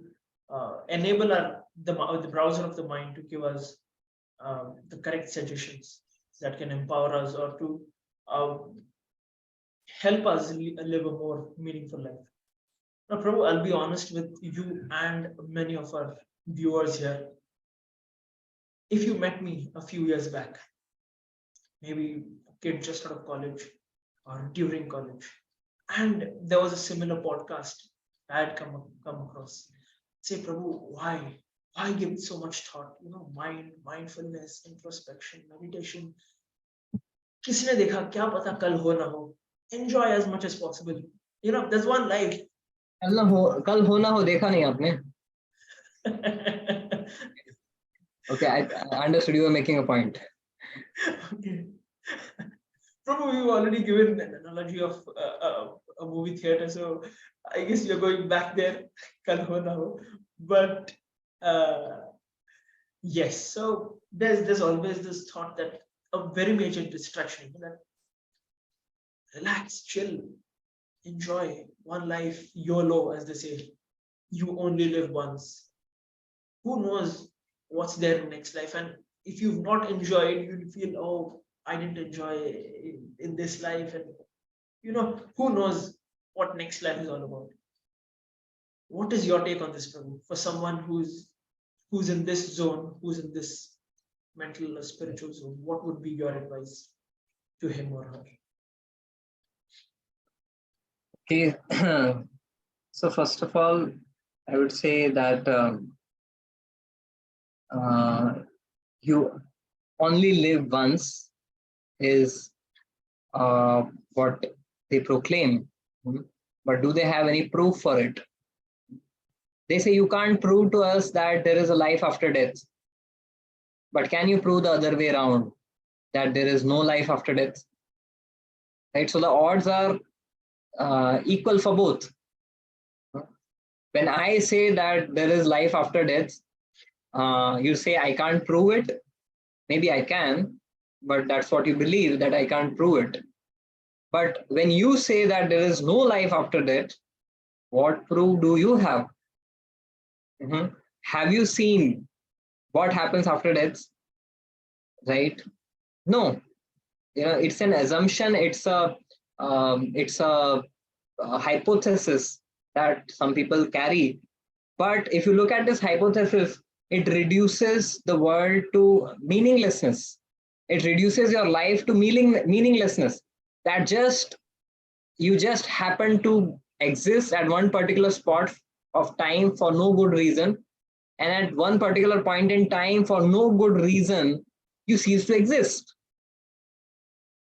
Speaker 2: enable the browser of the mind to give us the correct suggestions that can empower us or to help us live a more meaningful life. Now, Prabhu, I'll be honest with you and many of our viewers here. If you met me a few years back, maybe a kid just out of college or during college, and there was a similar podcast I had come across, say, Prabhu, why give it so much thought? Mindfulness, introspection, meditation. किसने देखा, क्या पता कल हो ना हो. Enjoy as much as possible. There's one life.
Speaker 1: कल हो ना हो देखा नहीं आपने? Okay, I understood you were making a point.
Speaker 2: Okay. Probably we've already given an analogy of a movie theater, so I guess you're going back there. Kal ho na ho. But yes, so there's always this thought that a very major distraction, that relax, chill, enjoy one life, YOLO, as they say. You only live once. Who knows what's there in next life? And if you've not enjoyed, you'll feel, oh, I didn't enjoy in this life. And who knows what next life is all about. What is your take on this, Prabhu? For someone who's in this zone, who's in this mental or spiritual zone, what would be your advice to him or her?
Speaker 1: Okay. So first of all, I would say that you only live once is what they proclaim. But do they have any proof for it? They say you can't prove to us that there is a life after death. But can you prove the other way around, that there is no life after death? Right? So the odds are equal for both. When I say that there is life after death, you say I can't prove it. Maybe I can, but that's what you believe, that I can't prove it. But when you say that there is no life after death, what proof do you have? Have you seen what happens after death? Right? No. It's an assumption. It's a hypothesis that some people carry. But if you look at this hypothesis, it reduces the world to meaninglessness. It reduces your life to meaninglessness. That you just happen to exist at one particular spot of time for no good reason, and at one particular point in time, for no good reason, you cease to exist.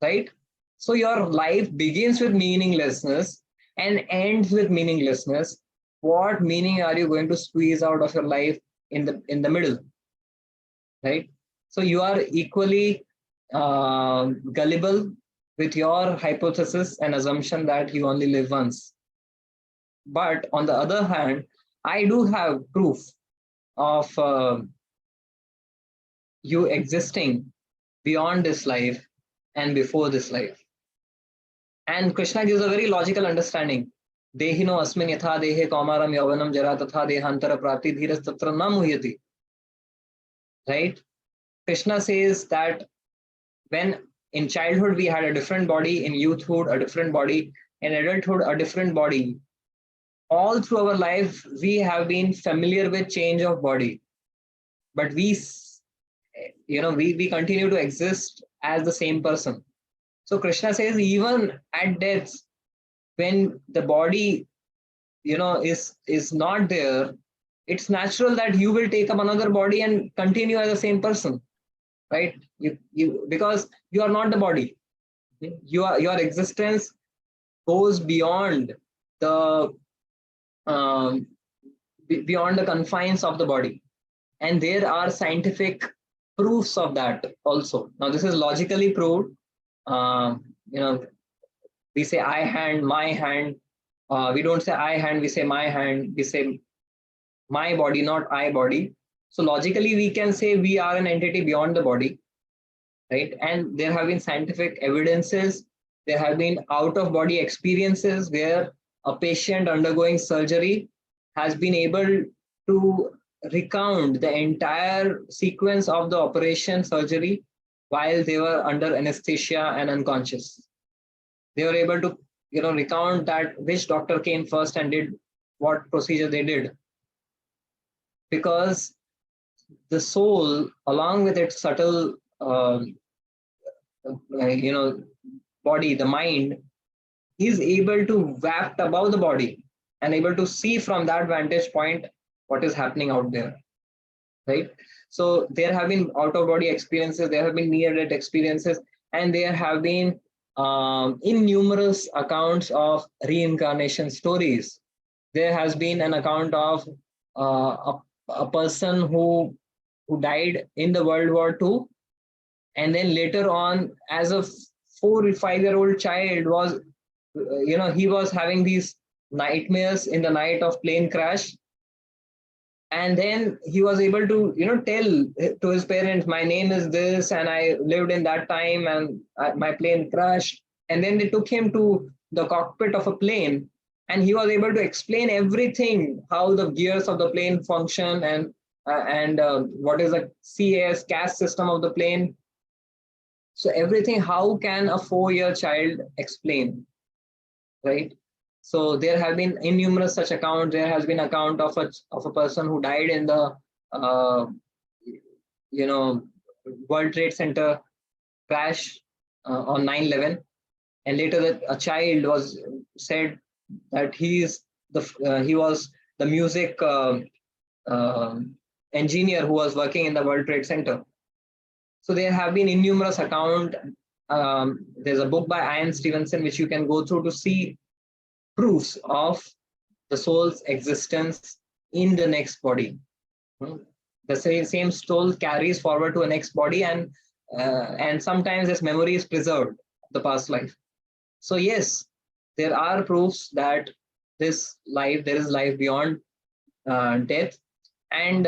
Speaker 1: Right? So your life begins with meaninglessness and ends with meaninglessness. What meaning are you going to squeeze out of your life in the middle? Right? So you are equally gullible with your hypothesis and assumption that you only live once. But on the other hand, I do have proof of you existing beyond this life and before this life. And Krishna gives a very logical understanding. Dehino asmin yatha dehe kaumaram yauvanam jara tatha dehantara prapti dhiras tatra na muhyati. Right? Krishna says that when in childhood we had a different body, in youthhood a different body, in adulthood a different body. All through our life we have been familiar with change of body, but we continue to exist as the same person. So Krishna says even at death, when the body is not there, it's natural that you will take up another body and continue as the same person, right? You because you are not the body. Your existence goes beyond the beyond the confines of the body, and there are scientific proofs of that also. Now this is logically proved. You know, we say I hand, my hand. We don't say I hand, we say my hand. We say my body, not I body. So logically, we can say we are an entity beyond the body, right? And there have been scientific evidences. There have been out of body experiences where a patient undergoing surgery has been able to recount the entire sequence of the operation surgery while they were under anesthesia and unconscious. They were able to recount that which doctor came first and did what procedure they did, because the soul, along with its subtle body, the mind, is able to waft above the body and able to see from that vantage point what is happening out there, right? So there have been out of body experiences, there have been near death experiences, and there have been innumerous accounts of reincarnation stories. There has been an account of a person who died in the World War II, and then later on, as a 4 or 5-year-old child, was he was having these nightmares in the night of plane crash, and then he was able to tell to his parents, my name is this and I lived in that time and my plane crashed. And then they took him to the cockpit of a plane, and he was able to explain everything, how the gears of the plane function, and what is the CAS system of the plane. So everything, how can a 4-year child explain, right? So there have been innumerous such accounts. There has been account of a person who died in the World Trade Center crash on 9/11, and later that a child was said that he was the music engineer who was working in the World Trade Center. So there have been innumerous accounts. There's a book by Ian Stevenson which you can go through to see proofs of the soul's existence in the next body. the same soul carries forward to a next body, and sometimes this memory is preserved, the past life. So yes, there are proofs that there is life beyond death, and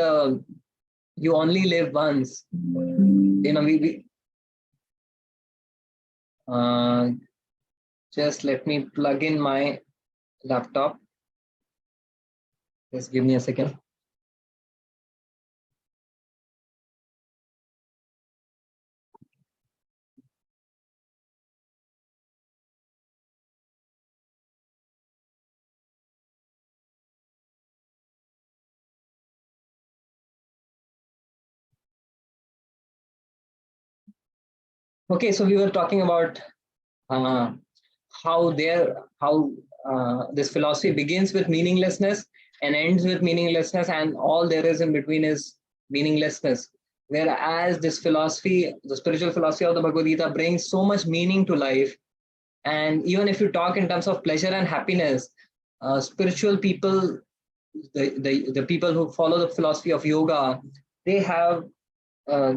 Speaker 1: you only live once. We just let me plug in my laptop. Just give me a second. Okay, so we were talking about uh, how this philosophy begins with meaninglessness and ends with meaninglessness, and all there is in between is meaninglessness. Whereas this philosophy, the spiritual philosophy of the Bhagavad Gita, brings so much meaning to life. And even if you talk in terms of pleasure and happiness, spiritual people, the people who follow the philosophy of yoga, they have uh,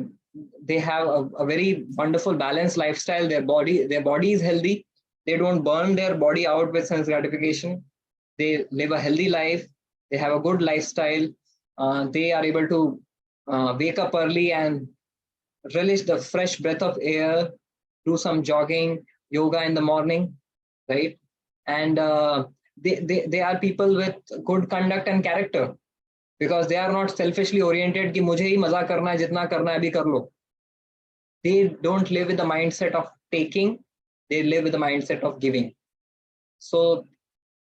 Speaker 1: a very wonderful balanced lifestyle. Their body is healthy. They don't burn their body out with sense gratification. They live a healthy life. They have a good lifestyle. They are able to wake up early and relish the fresh breath of air, do some jogging, yoga in the morning, right? And they are people with good conduct and character, because they are not selfishly oriented कि मुझे ही मजा करना है, जितना करना है अभी कर लो. They don't live with the mindset of taking, they live with the mindset of giving. So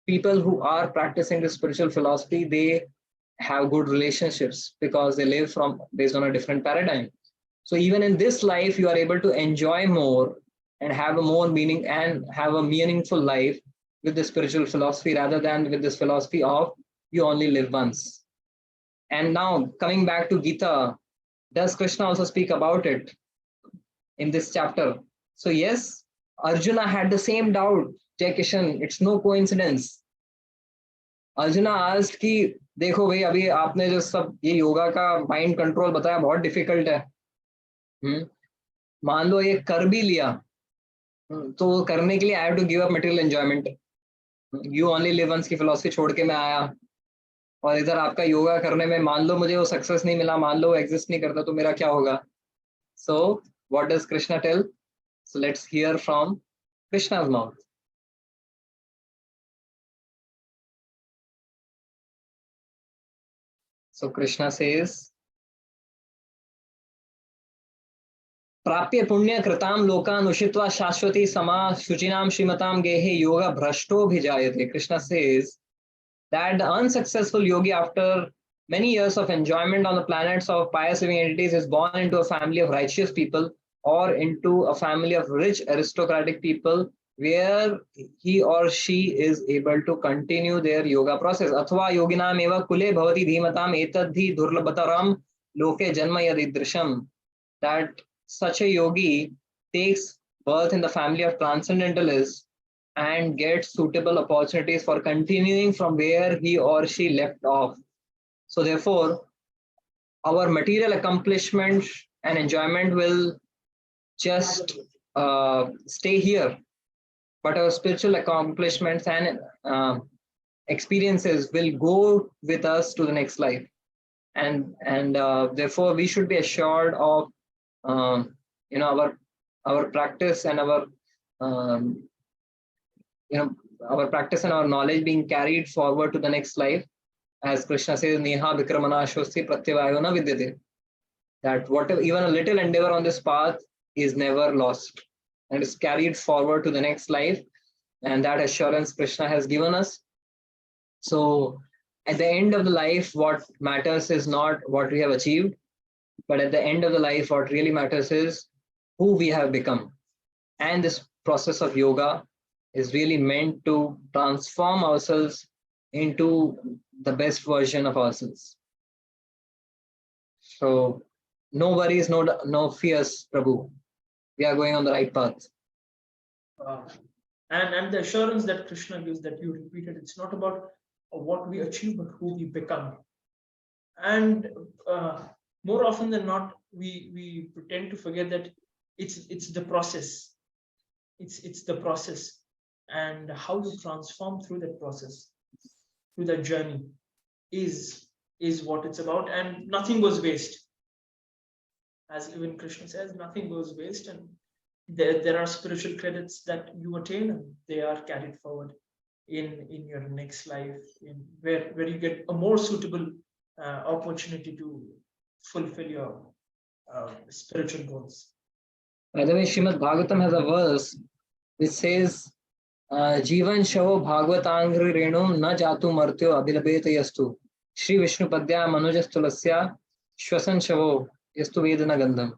Speaker 1: people who are practicing the spiritual philosophy, they have good relationships because they live from based on a different paradigm. So even in this life, you are able to enjoy more and have a more meaning and have a meaningful life with the spiritual philosophy, rather than with this philosophy of you only live once. And now coming back to Gita, does Krishna also speak about it in this chapter? So yes, Arjuna had the same doubt. Jai Kishan, it's no coincidence. Arjuna asked कि देखो भाई, अभी आपने जो सब ये योगा का mind control बताया बहुत डिफिकल्ट है. मान लो ये कर भी लिया, तो करने के लिए I have to give up material enjoyment. You only live once की फिलॉसफी छोड़ के मैं आया, और इधर आपका योगा करने में मान लो मुझे वो सक्सेस नहीं मिला, मान लो वो एग्जिस्ट नहीं करता, तो मेरा क्या होगा? So what does Krishna tell? So let's hear from Krishna's mouth. So Krishna says, प्राप्य पुण्य कृताम लोकान उषित्वा शाश्वती समा शुचिनाम श्रीमताम गेहे yoga भ्रष्टो भिजायते. Krishna says that the unsuccessful yogi, after many years of enjoyment on the planets of pious living entities, is born into a family of righteous people or into a family of rich aristocratic people, where he or she is able to continue their yoga process. Athva yoginam eva kule bhavati dhimatam etadhi durlabhataram loke janma yadidrisham. That such a yogi takes birth in the family of transcendentalists and get suitable opportunities for continuing from where he or she left off. So therefore, our material accomplishment and enjoyment will just stay here, but our spiritual accomplishments and experiences will go with us to the next life. And therefore, we should be assured of um, our practice and um, our practice and our knowledge being carried forward to the next life. As Krishna says, Neha Vikramana Shosti Pratyavayona Vidyate. That whatever, even a little endeavor on this path is never lost and is carried forward to the next life. And that assurance Krishna has given us. So at the end of the life, what matters is not what we have achieved, but at the end of the life, what really matters is who we have become. And this process of yoga is really meant to transform ourselves into the best version of ourselves. So no worries, no fears, Prabhu. We are going on the right path.
Speaker 2: And the assurance that Krishna gives, that you repeated, it's not about what we achieve, but who we become. And more often than not, we pretend to forget that it's the process. It's the process, and how you transform through that process, through that journey, is is what it's about, and nothing goes waste. As even Krishna says, nothing goes waste, and there are spiritual credits that you attain, and they are carried forward in your next life, in where you get a more suitable opportunity to fulfill your spiritual goals.
Speaker 1: By the way, Srimad Bhagavatam has a verse which says, Jivan shavo bhagavatāngri renum na jatu martyo abhilabeta yastu. Shri Vishnu padya manujastulasya shwasan shavo yastu vedana gandham.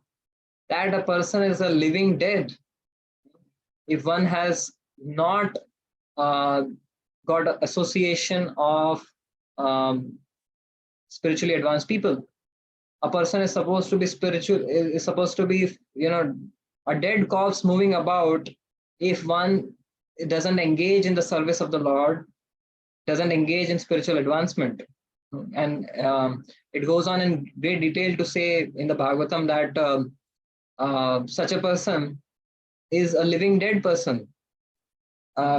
Speaker 1: That a person is a living dead if one has not got association of spiritually advanced people. A person is supposed to be spiritual, is supposed to be, a dead corpse moving about if one doesn't engage in the service of the Lord, doesn't engage in spiritual advancement. And it goes on in great detail to say in the Bhagavatam that such a person is a living dead person,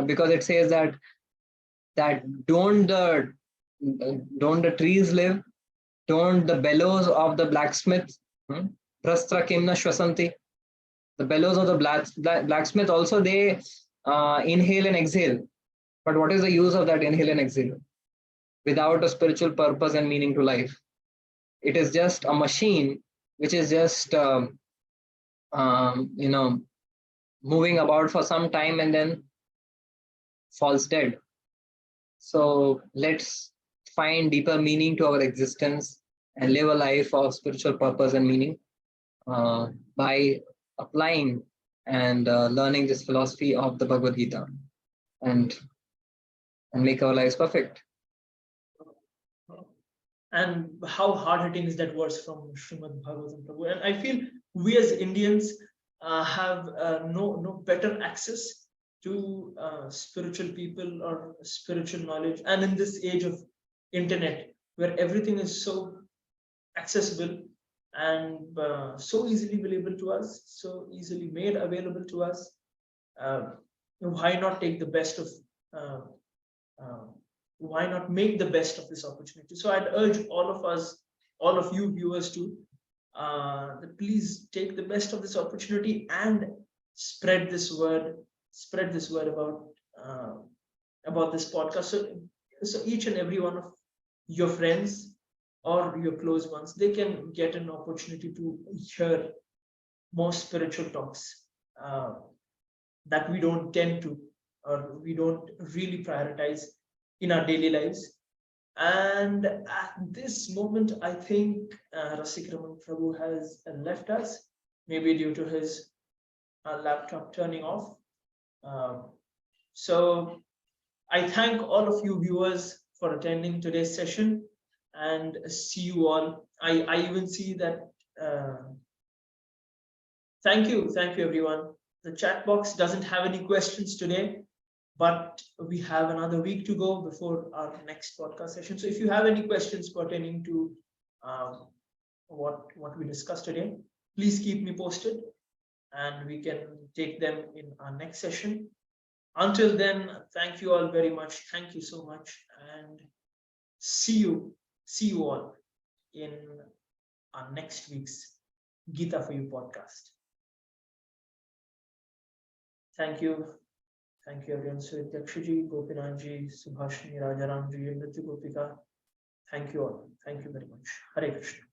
Speaker 1: because it says that don't the trees live, don't the bellows of the blacksmith, prastra kimna shwasanti, the bellows of the blacksmith also, they inhale and exhale. But what is the use of that inhale and exhale without a spiritual purpose and meaning to life? It is just a machine which is just moving about for some time and then falls dead. So let's find deeper meaning to our existence and live a life of spiritual purpose and meaning by applying and learning this philosophy of the Bhagavad Gita, and make our lives perfect.
Speaker 2: And how hard-hitting is that verse from Srimad Bhagavatam Prabhu? And I feel we as Indians have no better access to spiritual people or spiritual knowledge. And in this age of internet, where everything is so accessible and so easily available to us, so easily made available to us, why not take the best of why not make the best of this opportunity? So I'd urge all of us, all of you viewers, to please take the best of this opportunity and spread this word about this podcast. So each and every one of your friends or your close ones, they can get an opportunity to hear more spiritual talks that we don't tend to, or we don't really prioritize in our daily lives. And at this moment, I think Rasikraman Prabhu has left us, maybe due to his laptop turning off. So I thank all of you viewers for attending today's session, and see you all. I even see that. Thank you everyone. The chat box doesn't have any questions today, but we have another week to go before our next podcast session. So if you have any questions pertaining to what we discussed today, please keep me posted and we can take them in our next session. Until then, thank you all very much. Thank you so much, and see you all in our next week's Gita for You podcast. Thank you. Thank you everyone. Suyatyakshaji, Gopinathji, Subhashini, Rajaramji, Nritya Gopika. Thank you all. Thank you very much. Hare Krishna.